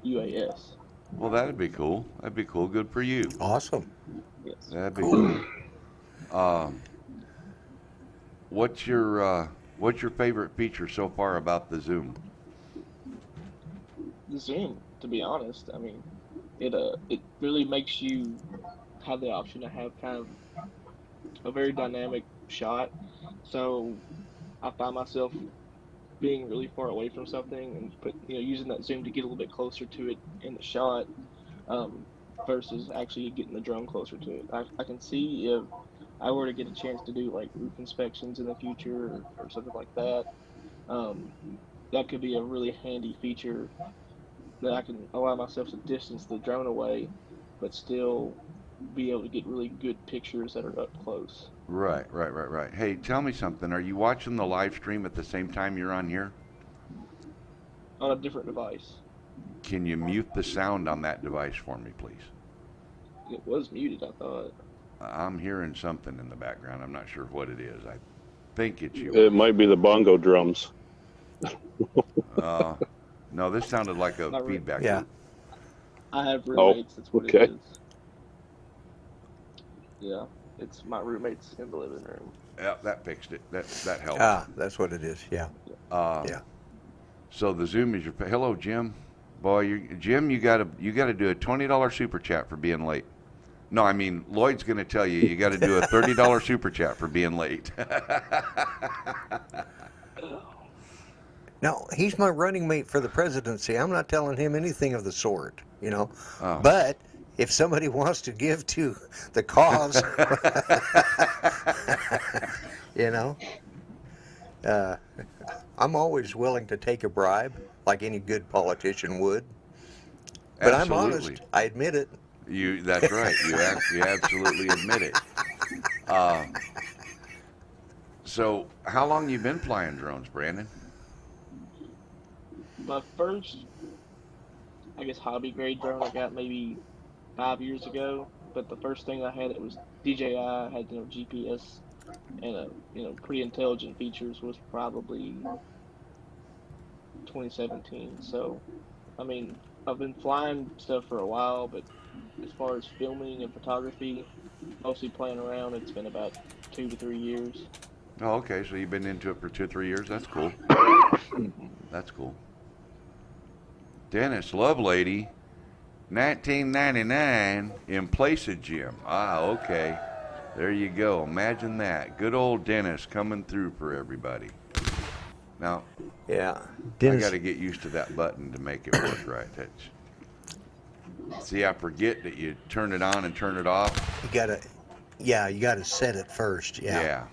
in UAS. Well, that'd be cool. That'd be cool. Good for you. Awesome. Yes. That'd be cool. What's your favorite feature so far about the Zoom? The zoom, to be honest, I mean, it really makes you have the option to have kind of a very dynamic shot. So I find myself being really far away from something and using that zoom to get a little bit closer to it in the shot, versus actually getting the drone closer to it. I can see if I were to get a chance to do like roof inspections in the future or something like that, that could be a really handy feature that I can allow myself to distance the drone away, but still be able to get really good pictures that are up close. Right. Hey, tell me something. Are you watching the live stream at the same time you're on here? On a different device. Can you mute the sound on that device for me, please? It was muted, I thought. I'm hearing something in the background. I'm not sure what it is. I think it's you. It might be the bongo drums. No, this sounded like a Not really. feedback. Yeah. loop. I have roommates, that's what okay. it is. Yeah, it's my roommates in the living room. Yeah, that fixed it. That helped. Ah, that's what it is. Yeah. Yeah. So the Zoom is your. Hello, Jim. Boy, Jim, you gotta do a $20 super chat for being late. No, I mean, Lloyd's going to tell you, you got to do a $30 super chat for being late. No, he's my running mate for the presidency. I'm not telling him anything of the sort, you know. Oh. But if somebody wants to give to the cause, you know, I'm always willing to take a bribe, like any good politician would. But Absolutely. I'm honest. I admit it. That's right. You absolutely admit it. So, how long you been flying drones, Brandon? My first, I guess, hobby grade drone I got maybe 5 years ago. But the first thing I had that was DJI, had GPS and pretty intelligent features, was probably 2017. So, I mean, I've been flying stuff for a while, but as far as filming and photography, mostly playing around, it's been about 2 to 3 years. Oh, okay. So you've been into it for 2 or 3 years. That's cool. That's cool. Dennis Lovelady, 1999 in place of Jim. Ah, okay. There you go. Imagine that. Good old Dennis coming through for everybody. Now, Yeah. I got to get used to that button to make it work right. See, I forget that you turn it on and turn it off. You gotta set it first. Yeah.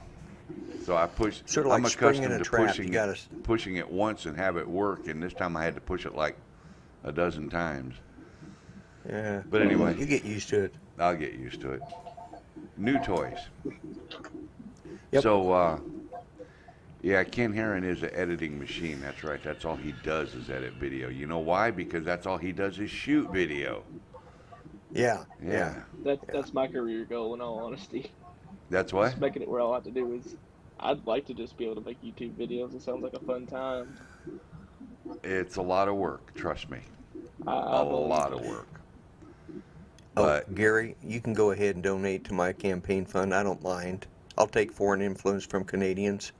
So I push. Sort of like I'm springing accustomed a to trap. pushing it once and have it work, and this time I had to push it like a dozen times. Yeah. But anyway, you get used to it. I'll get used to it. New toys. Yep. So, yeah, Ken Herron is an editing machine. That's right. That's all he does is edit video. You know why? Because that's all he does is shoot video. Yeah. That's my career goal, in all honesty. That's what? Just making it where all I have to do is, I'd like to just be able to make YouTube videos. It sounds like a fun time. It's a lot of work. Trust me. A lot of work. Oh, But Gary, you can go ahead and donate to my campaign fund. I don't mind. I'll take foreign influence from Canadians.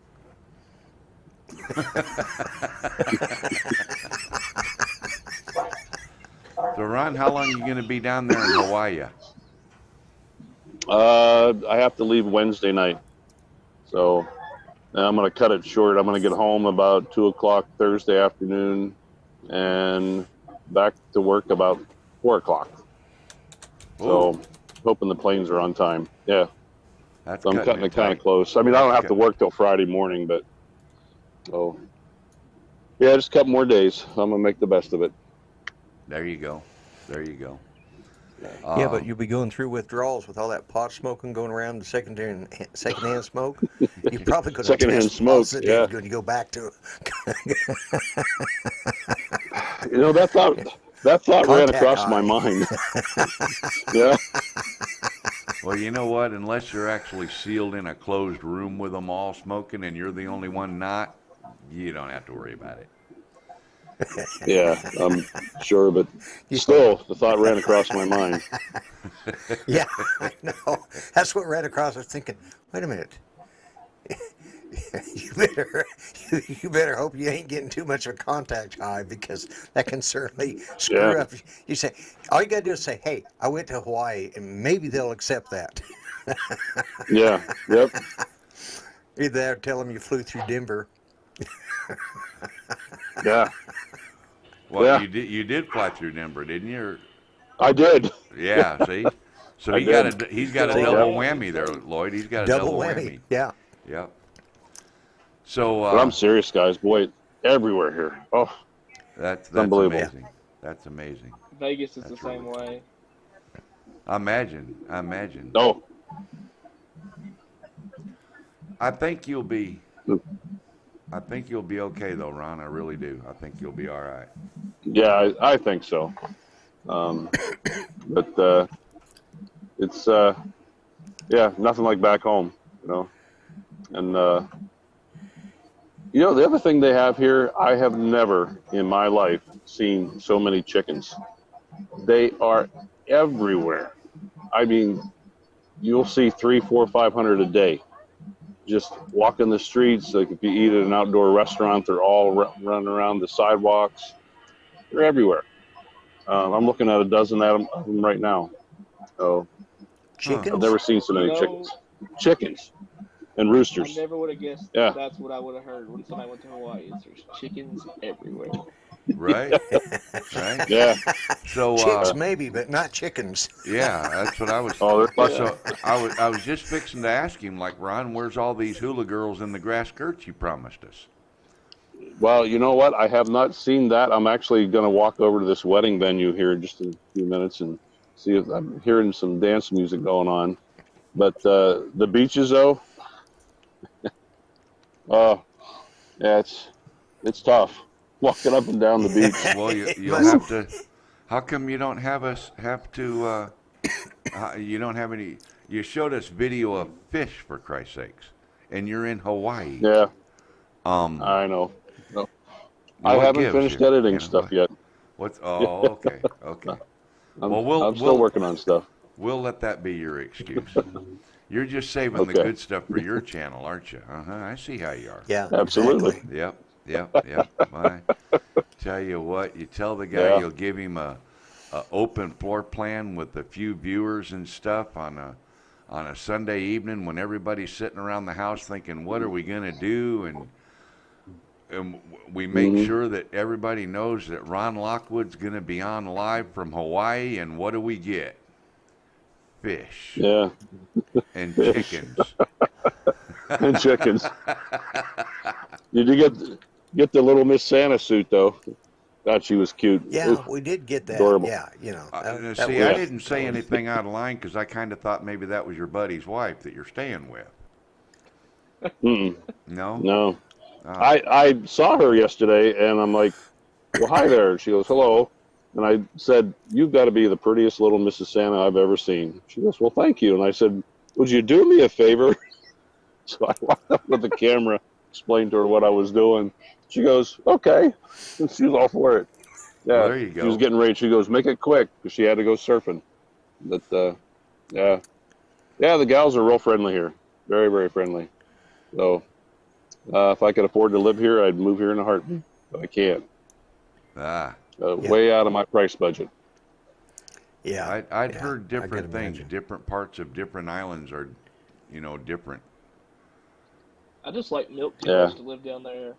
So, Ron, how long are you going to be down there in Hawaii? I have to leave Wednesday night, so I'm going to cut it short. I'm going to get home about 2 o'clock Thursday afternoon, and back to work about 4 o'clock. So, hoping the planes are on time. Yeah, so I'm cutting it kind of close. I mean, I don't have to work till Friday morning, but yeah, just a couple more days. I'm gonna make the best of it. There you go. There you go. Yeah, but you'll be going through withdrawals with all that pot smoking going around, the secondhand smoke. You probably could have secondhand smoke. Yeah. When you go back to. That thought ran across my mind. Yeah. Well, you know what? Unless you're actually sealed in a closed room with them all smoking and you're the only one not, you don't have to worry about it. Yeah, I'm sure, but still, the thought ran across my mind. Yeah, I know. That's what ran across. I was thinking, wait a minute. You better hope you ain't getting too much of a contact high, because that can certainly screw up. You say, all you gotta do is say, hey, I went to Hawaii, and maybe they'll accept that. Yeah, yep. Either that or tell them you flew through Denver. Yeah. Well, yeah. You did fly through Denver, didn't you? Or, I did. yeah. See, so he's got a double whammy there, Lloyd. He's got a double whammy. Yeah. Yep. So. But I'm serious, guys. Boy, everywhere here. Oh, that's unbelievable. Amazing. That's amazing. Vegas is the same way. I imagine. Oh. I think you'll be okay, though, Ron. I really do. I think you'll be all right. Yeah, I think so. But it's nothing like back home, you know. And the other thing they have here, I have never in my life seen so many chickens. They are everywhere. I mean, you'll see 300, 400, 500 a day. Just walking the streets. Like if you eat at an outdoor restaurant, they're all running around the sidewalks. They're everywhere. I'm looking at a dozen of them right now. So Chickens? I've never seen so many chickens. Chickens and I roosters. never would have guessed Yeah. that's what I would have heard when somebody went to Hawaii. Is there's chickens everywhere. Right? Right? Yeah. So, Chicks maybe, but not chickens. yeah, that's what I was. Oh, there's lots So I was just fixing to ask him, like, Ron, where's all these hula girls in the grass skirts you promised us? Well, you know what? I have not seen that. I'm actually going to walk over to this wedding venue here in just a few minutes and see if I'm hearing some dance music going on. But the beaches, though, yeah, it's tough walking up and down the beach. Well, you'll have to. How come you don't have us have to? You don't have any. You showed us video of fish, for Christ's sakes, and you're in Hawaii. Yeah, I I know. No. I haven't finished editing stuff yet. What's? Oh, okay, okay. I'm still working on stuff. We'll let that be your excuse. You're just saving the Okay. good stuff for your channel, aren't you? I see how you are. Yeah, Absolutely. exactly. Yep. I tell you what, you tell the guy Yeah. you'll give him a open floor plan with a few viewers and stuff on a Sunday evening when everybody's sitting around the house thinking, what are we gonna do? And we make sure that everybody knows that Ron Lockwood's gonna be on live from Hawaii, and what do we get? Fish Yeah, and chickens. and chickens. Did you get the little Miss Santa suit though? God, she was cute. Yeah, Oof. we did get that. Adorable. Yeah, you know. that See, was- I didn't say anything out of line because I kind of thought maybe that was your buddy's wife that you're staying with. Mm-mm. No? No. Oh. I saw her yesterday, and I'm like, well, hi there. She goes, hello. And I said, you've got to be the prettiest little Mrs. Santa I've ever seen. She goes, well, thank you. And I said, would you do me a favor? So I walked up with the camera, explained to her what I was doing. She goes, okay. And she was all for it. Yeah, Well, there you go. She was getting ready. She goes, make it quick, because she had to go surfing. But, yeah. Yeah, the gals are real friendly here. Very, very friendly. So if I could afford to live here, I'd move here in a heartbeat. But I can't. Ah, Way out of my price budget. Yeah. I'd yeah, heard I different could things. imagine. Different parts of different islands are, different. I just like milk too Yeah. much to live down there.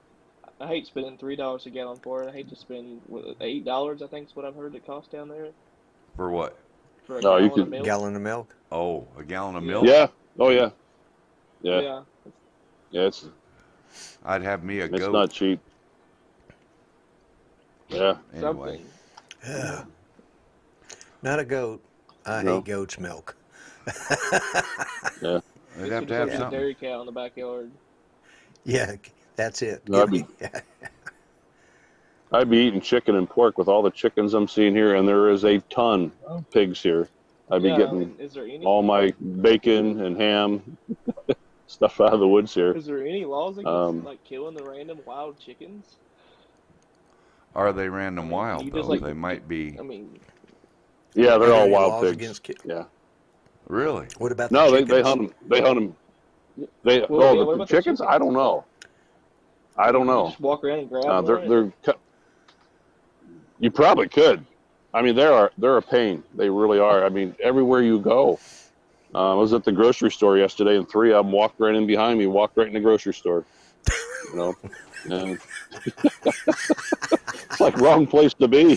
I hate spending $3 a gallon for it. I hate to spend $8. I think is what I've heard it costs down there For what? for a No, you gallon could- of milk. Gallon of milk. Oh, a gallon of Yeah. milk? Yeah. Oh, yeah. Yeah. Yeah. It's I'd have me a goat. not cheap. Yeah. Anyway. Something. Yeah. Not a goat. I No. hate goat's milk. Yeah. They'd have to have a something. dairy cow in the backyard. Yeah, that's it. No, Give me- I'd be eating chicken and pork with all the chickens I'm seeing here, and there is a ton of pigs here. I'd be Yeah, getting is there any all my bacon and ham stuff out of the woods here. is there any laws against Um, like killing the random wild chickens? Are they random I mean, wild, you though? just, like- They might be. I mean, Yeah, Are they're there all any wild laws pigs. against Yeah. Really? What about No, the they chickens? hunt them. They hunt them. They Well, yeah, what the about the chickens? chickens? I don't know. I don't you know. just walk around and grab one. They're you probably could. I mean, they're a pain. They really are. I mean, everywhere you go. I was at the grocery store yesterday, and 3 of them walked right in behind me. Walked right in the grocery store. You know, and it's like wrong place to be.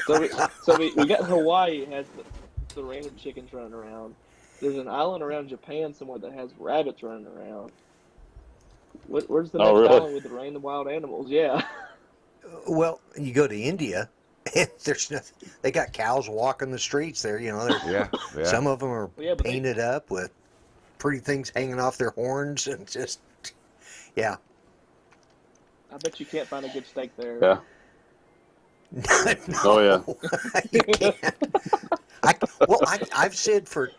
So we got Hawaii has the random chickens running around. There's an island around Japan somewhere that has rabbits running around. Where's the Oh, next really? island with the random wild animals? Yeah. Well, you go to India, and there's nothing. They got cows walking the streets there. You know, Yeah. Yeah. some of them are Yeah, but they- painted up with pretty things hanging off their horns, and just yeah. I bet you can't find a good steak there. Yeah. Oh, yeah. You can't. I've said for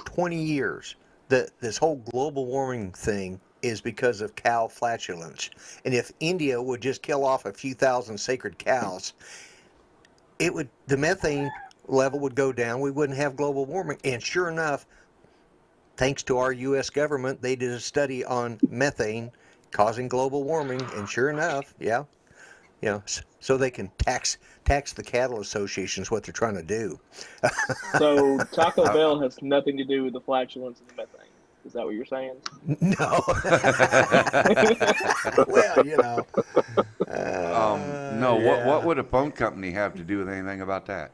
20 years that this whole global warming thing is because of cow flatulence, and if India would just kill off a few thousand sacred cows, the methane level would go down. We wouldn't have global warming. And sure enough, thanks to our U.S. government, they did a study on methane causing global warming, and sure enough, yeah, You know, so they can tax the cattle associations what they're trying to do. So Taco Bell has nothing to do with the flatulence and the methane. Is that what you're saying? No. Well, you know. No, Yeah. what would a phone company have to do with anything about that?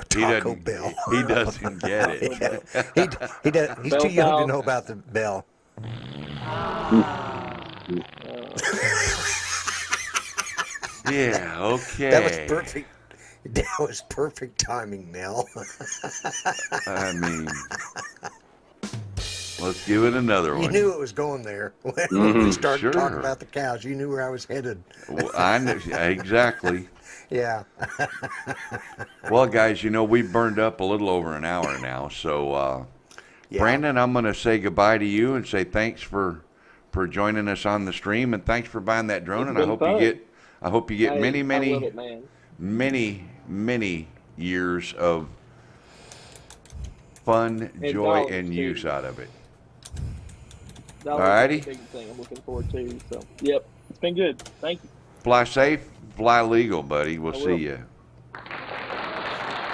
Taco Bell. He doesn't get it. He's Bell too young to South. know about the bell. Yeah, okay. That was perfect. That was perfect timing, Mel. I mean, let's give it another You one. knew it was going there when we started Sure. talking about the cows. You knew where I was headed. Well, I knew, exactly. Yeah. Well, guys, you know, we've burned up a little over an hour now. So, Yeah. Brandon, I'm going to say goodbye to you and say thanks for joining us on the stream, and thanks for buying that drone. It's And I been hope fun. you get I many, love it, man. many years of fun, And joy, dogs, and too. use out of it. That was Alrighty. a big thing I'm looking forward to. So, yep, it's been good. Thank you. Fly safe, fly legal, buddy. We'll I see will. you.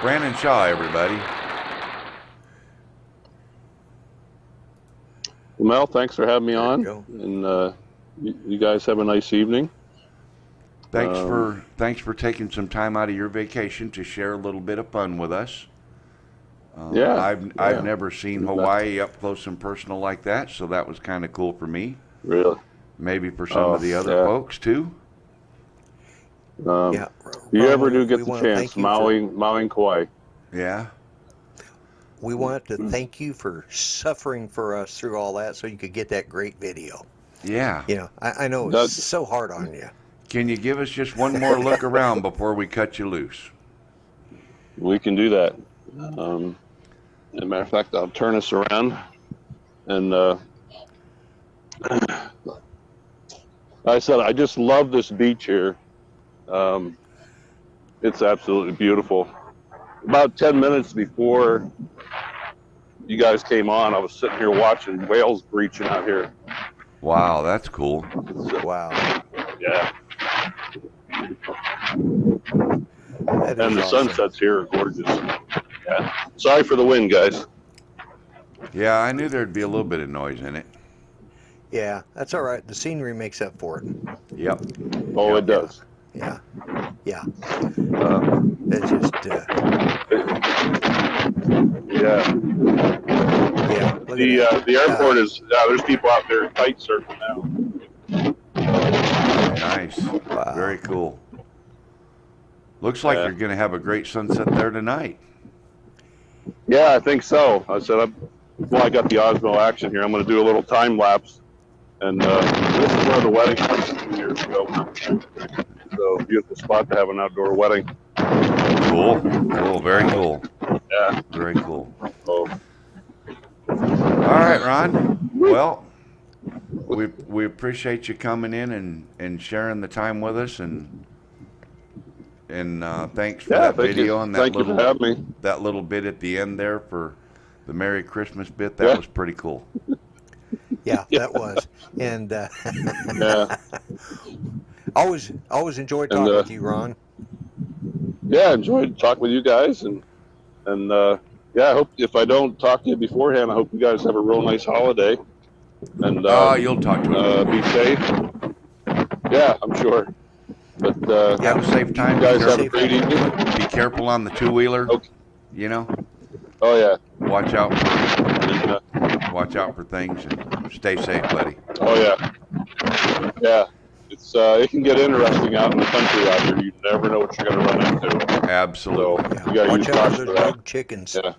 Brandon Shaw, everybody. Well, Mel, thanks for having me There you on, go. and you guys have a nice evening. Thanks for taking some time out of your vacation to share a little bit of fun with us. Yeah, I've never seen Hawaii up close and personal like that, so that was kind of cool for me. Really. Maybe for some of the other yeah. folks too. Yeah. If you Ron, ever do get we the wanna chance, thank you Maui and Kauai. Yeah. We want to thank you for suffering for us through all that so you could get that great video. Yeah. You know, I know it's That- so hard on you. Can you give us just one more look around before we cut you loose? We can do that. As a matter of fact, I'll turn us around, and like I said, I just love this beach here. It's absolutely beautiful. About 10 minutes before you guys came on, I was sitting here watching whales breaching out here. Wow, that's cool. Wow. Yeah, That is and the awesome. sunsets here are gorgeous. Yeah. Sorry for the wind, guys. Yeah, I knew there'd be a little bit of noise in it. Yeah, that's all right. The scenery makes up for it. Yep. Oh, it does. Yeah. Yeah. Uh, It's just, yeah. yeah. Look at that. The airport is. There's people out there kite surfing now. Nice. Wow. Very cool. Looks like Yeah. you're going to have a great sunset there tonight. Yeah, I think so. I said, I got the Osmo action here. I'm going to do a little time lapse, and this is where the wedding was 2 years ago. So beautiful spot to have an outdoor wedding. Cool. Cool. Very cool. Yeah. Very cool. So, All right, Ron. Well, we appreciate you coming in and sharing the time with us, and thanks for yeah. that Thank video you. and that Thank you for having me. little bit at the end there for the Merry Christmas bit. That Yeah. was pretty cool. Yeah, that was. And Yeah. always enjoyed And, talking with you, Ron. Yeah. Enjoyed talking with you guys, and yeah. I hope if I don't talk to you beforehand, I hope you guys have a real nice holiday. And You'll talk to us. be safe. Yeah, I'm sure. But Have a safe time. you guys Be have a careful, great evening. be careful on the two-wheeler. Okay. You know, Oh yeah. watch out And, watch out for things and stay safe, buddy. oh yeah. Yeah. It's it can get interesting out in the country out here. You never know what you're going to run into. So Absolutely. you got to use Watch out caution for for those that. rogue chickens. Yeah.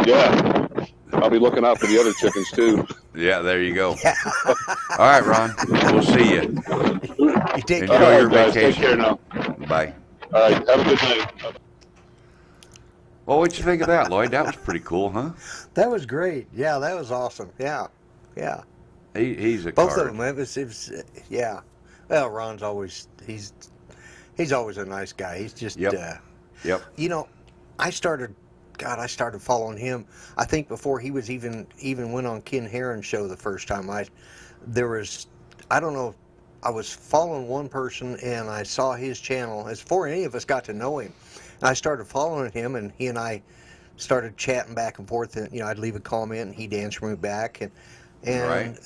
Yeah. I'll be looking out for the other chickens too. Yeah, there you go. Yeah. All right, Ron. We'll see you. You take Enjoy care. your guys, vacation. Take care now. Bye. All right. Have a good night. Well, what'd you think of that, Lloyd? That was pretty cool, huh? That was great. Yeah, that was awesome. Yeah. Yeah. He's a Both card. of them. It was yeah. Well, Ron's always he's always a nice guy. He's just Yep. Yep. you know, I started following him. I think before he was even went on Ken Heron's show the first time. I don't know. I was following one person, and I saw his channel. As before any of us got to know him, and I started following him, and he and I started chatting back and forth. And I'd leave a comment, and he'd answer me back, and Right.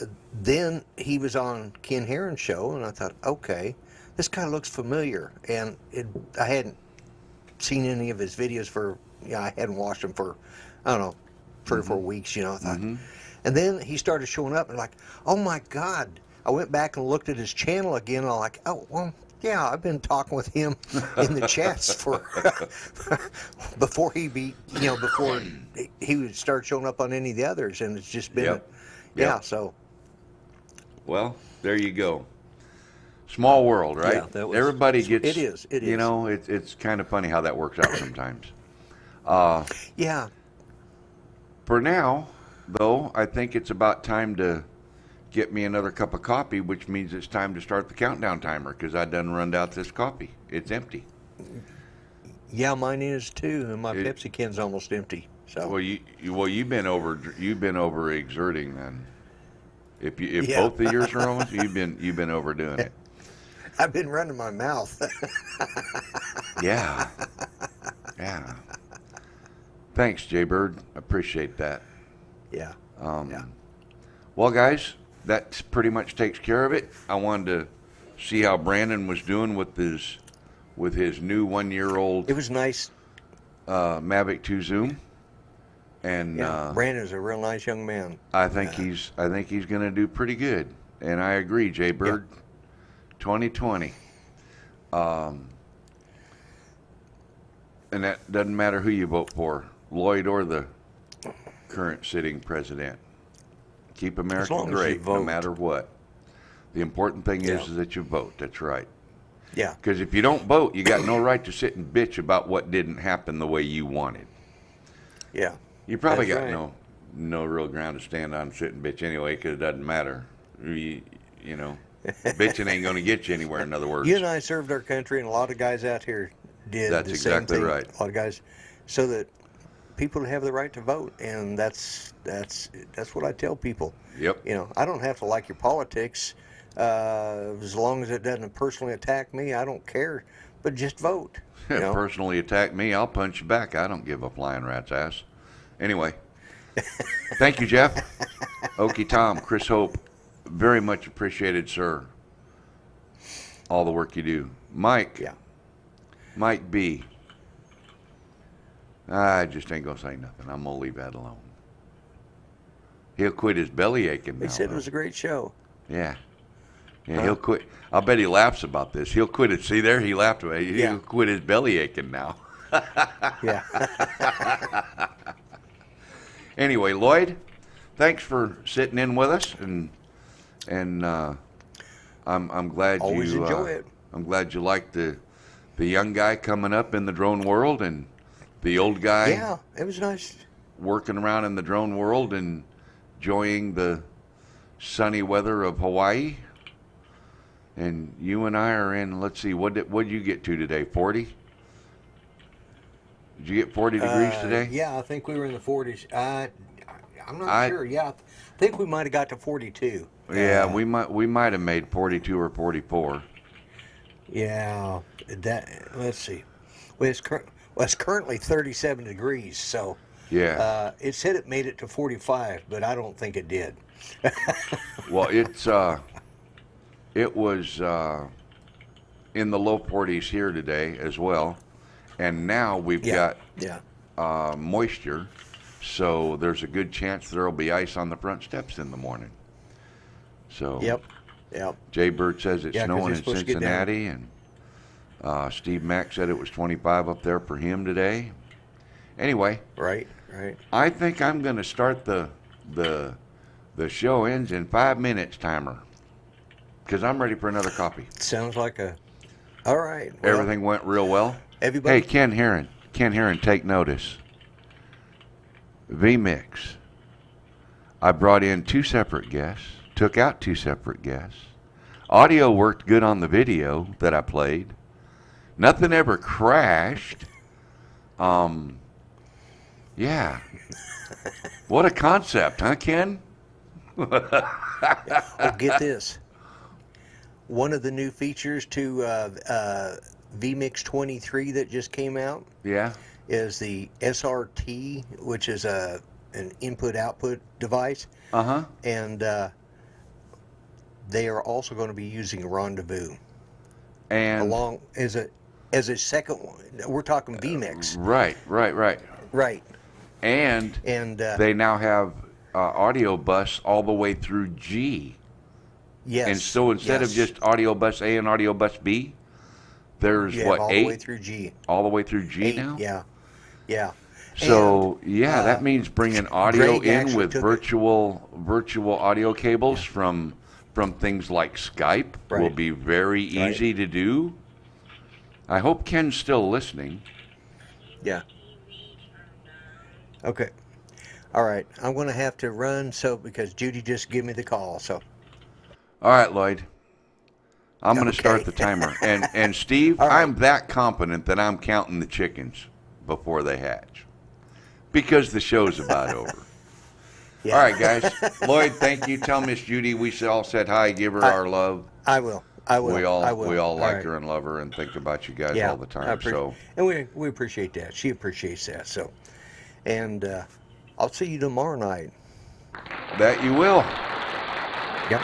then he was on Ken Heron's show, and I thought, okay, this guy looks familiar, and I hadn't seen any of his videos for, I hadn't watched them for, I don't know, 3 or 4 weeks, I thought. And then he started showing up, and like, oh my God. I went back and looked at his channel again, and I'm like, oh, well, yeah, I've been talking with him in the chats for, before before he would start showing up on any of the others, and it's just been, Yep. yeah, so. Well, there you go. Small world, right? Yeah, that was- Everybody gets. it is. It's kind of funny how that works out sometimes. Yeah, For now, though, I think it's about time to get me another cup of coffee, which means it's time to start the countdown timer because I done run out this coffee. It's empty. yeah, mine is too, and my Pepsi can's almost empty. So. Well, you've been over exerting then. If Yeah. both of yours are almost, you've been overdoing it. I've been running my mouth. Yeah. Yeah. Thanks, Jay Bird. Appreciate that. Yeah. Yeah. Well, guys, that pretty much takes care of it. I wanted to see how Brandon was doing with his new 1-year-old It was nice. Mavic 2 Zoom, and Yeah. Brandon's a real nice young man. I think he's going to do pretty good. And I agree, Jay Bird. 2020. And that doesn't matter who you vote for, Lloyd or the current sitting president. Keep America long as you great, no vote. matter what. The important thing Yeah. is that you vote. That's right. Yeah. Because if you don't vote, you got no right to sit and bitch about what didn't happen the way you wanted. Yeah. You probably That's got right. no real ground to stand on, sit and bitch anyway, because it doesn't matter. You know, bitching ain't going to get you anywhere. In other words, You and I served our country, and a lot of guys out here did That's the exactly same thing. right. A lot of guys, so that people have the right to vote, and that's what I tell people. Yep. I don't have to like your politics, as long as it doesn't personally attack me. I don't care, but just vote. Personally attack me, I'll punch you back. I don't give a flying rat's ass. Anyway, thank you, Jeff. Okie Tom, Chris Hope, very much appreciated, sir. All the work you do. Mike. Yeah. Mike B. I just ain't going to say nothing. I'm going to leave that alone. He'll quit his belly aching now. They said it though. was a great show. Yeah. Yeah, he'll quit. I'll bet he laughs about this. He'll quit it. See there? He laughed away. He'll Yeah. quit his belly aching now. Yeah. Anyway, Lloyd, thanks for sitting in with us, and I'm glad Always you enjoy it. I'm glad you like the young guy coming up in the drone world and the old guy Yeah, it was nice. working around in the drone world and enjoying the sunny weather of Hawaii. And you and I are in. Let's see, what did you get to today? 40? Did you get 40 degrees today? Yeah, I think we were in the 40s. I'm not I- sure. Yeah, I think we might have got to 42. Yeah, we might have made 42 or 44. Yeah, let's see. Well, it's currently 37 degrees, so Yeah. it said it made it to 45, but I don't think it did. Well, it was in the low 40s here today as well, and now we've Yeah. got moisture, so there's a good chance there'll be ice on the front steps in the morning. So Yep. Jay Bird says it's Yeah, 'cause snowing in it's supposed to get down. Cincinnati, and Steve Mack said it was 25 up there for him today. Anyway, Right. I think I'm going to start the show ends in 5 minutes timer because I'm ready for another coffee. Sounds like all right. Well, Everything went real well. Everybody. Hey, Ken Heron, take notice. V-Mix. I brought in 2 separate guests, took out 2 separate guests. Audio worked good on the video that I played. Nothing ever crashed. Yeah. What a concept, huh, Ken? Oh, get this. one of the new features to vMix 23 that just came out Yeah. is the SRT, which is an input-output device, Uh-huh. and they are also going to be using Rendezvous And along as a second one. We're talking vMix, right. right? And And they now have audio bus all the way through G. yes, And so instead of yes, just audio bus A and audio bus B, there's you what, have all 8? the way through G. All the way through G 8, now? yeah. So And, yeah, that means bringing audio Greg in actually with took virtual audio cables from things like Skype will Right. be very easy to do. I hope Ken's still listening. Yeah. Okay. All right. I'm going to have to run because Judy just gave me the call. So. All right, Lloyd. I'm going to Okay. start the timer. And Steve, All right. I'm that competent that I'm counting the chickens before they hatch. Because the show's about over. Yeah. All right, guys. Lloyd, thank you. Tell Miss Judy we all said hi. Give her our love. I will. We all like right. her and love her and think about you guys Yeah. all the time. So And we appreciate that. She appreciates that. So, and I'll see you tomorrow night. that you will. Yep.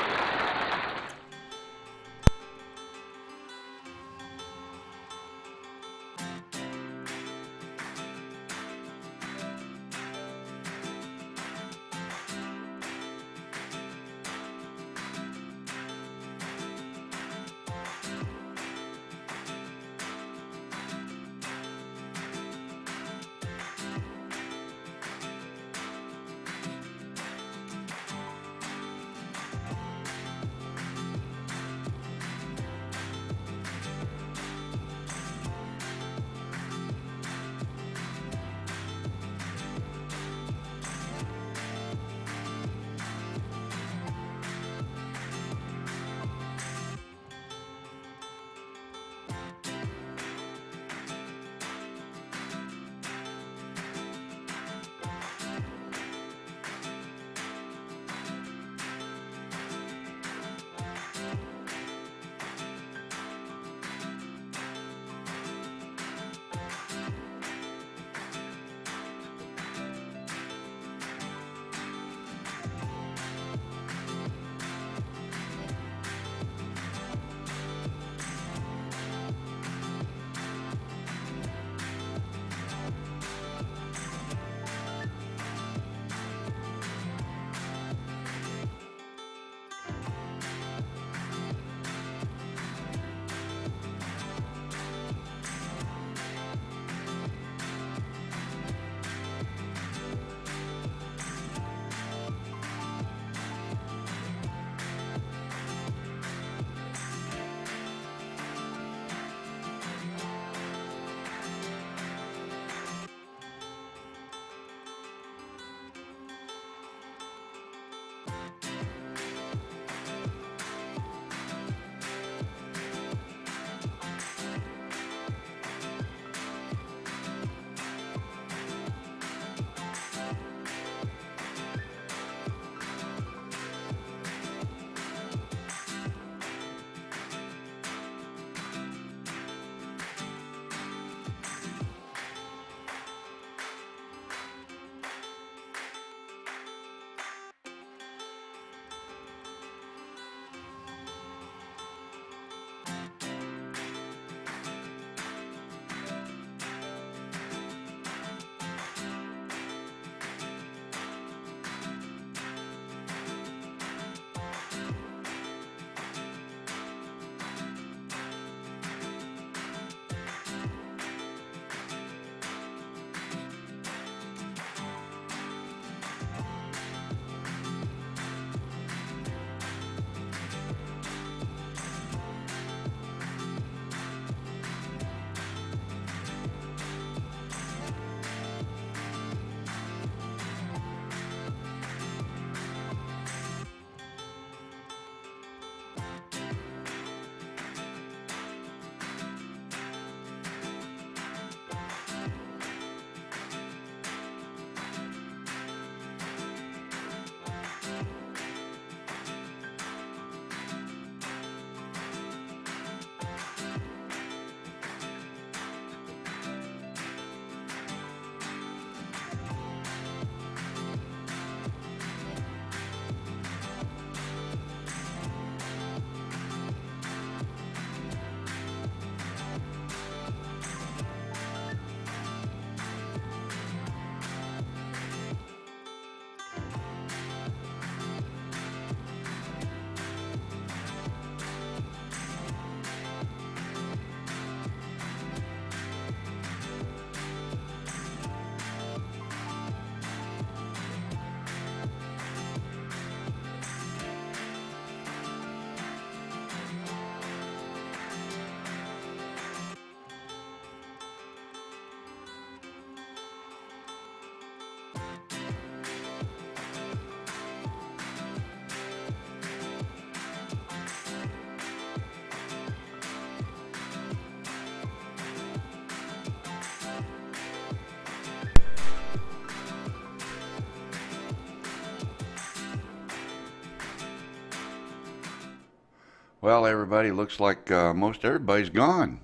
Well, everybody, looks like most everybody's gone.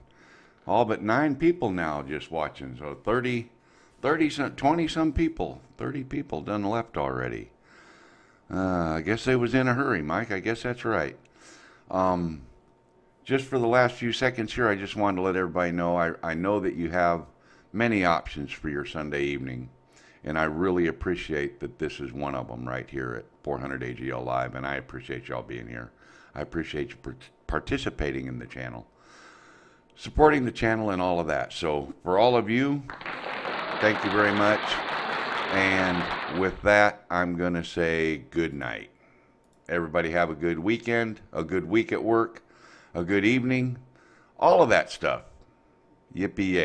All but 9 people now just watching. So 20 some people, 30 people done left already. I guess they was in a hurry, Mike. I guess that's right. Just for the last few seconds here, I just wanted to let everybody know I know that you have many options for your Sunday evening, and I really appreciate that this is one of them right here at 400 AGL Live, and I appreciate y'all being here. I appreciate you participating in the channel, supporting the channel, and all of that. So for all of you, thank you very much. And with that, I'm going to say good night. Everybody have a good weekend, a good week at work, a good evening, all of that stuff. Yippee-yay.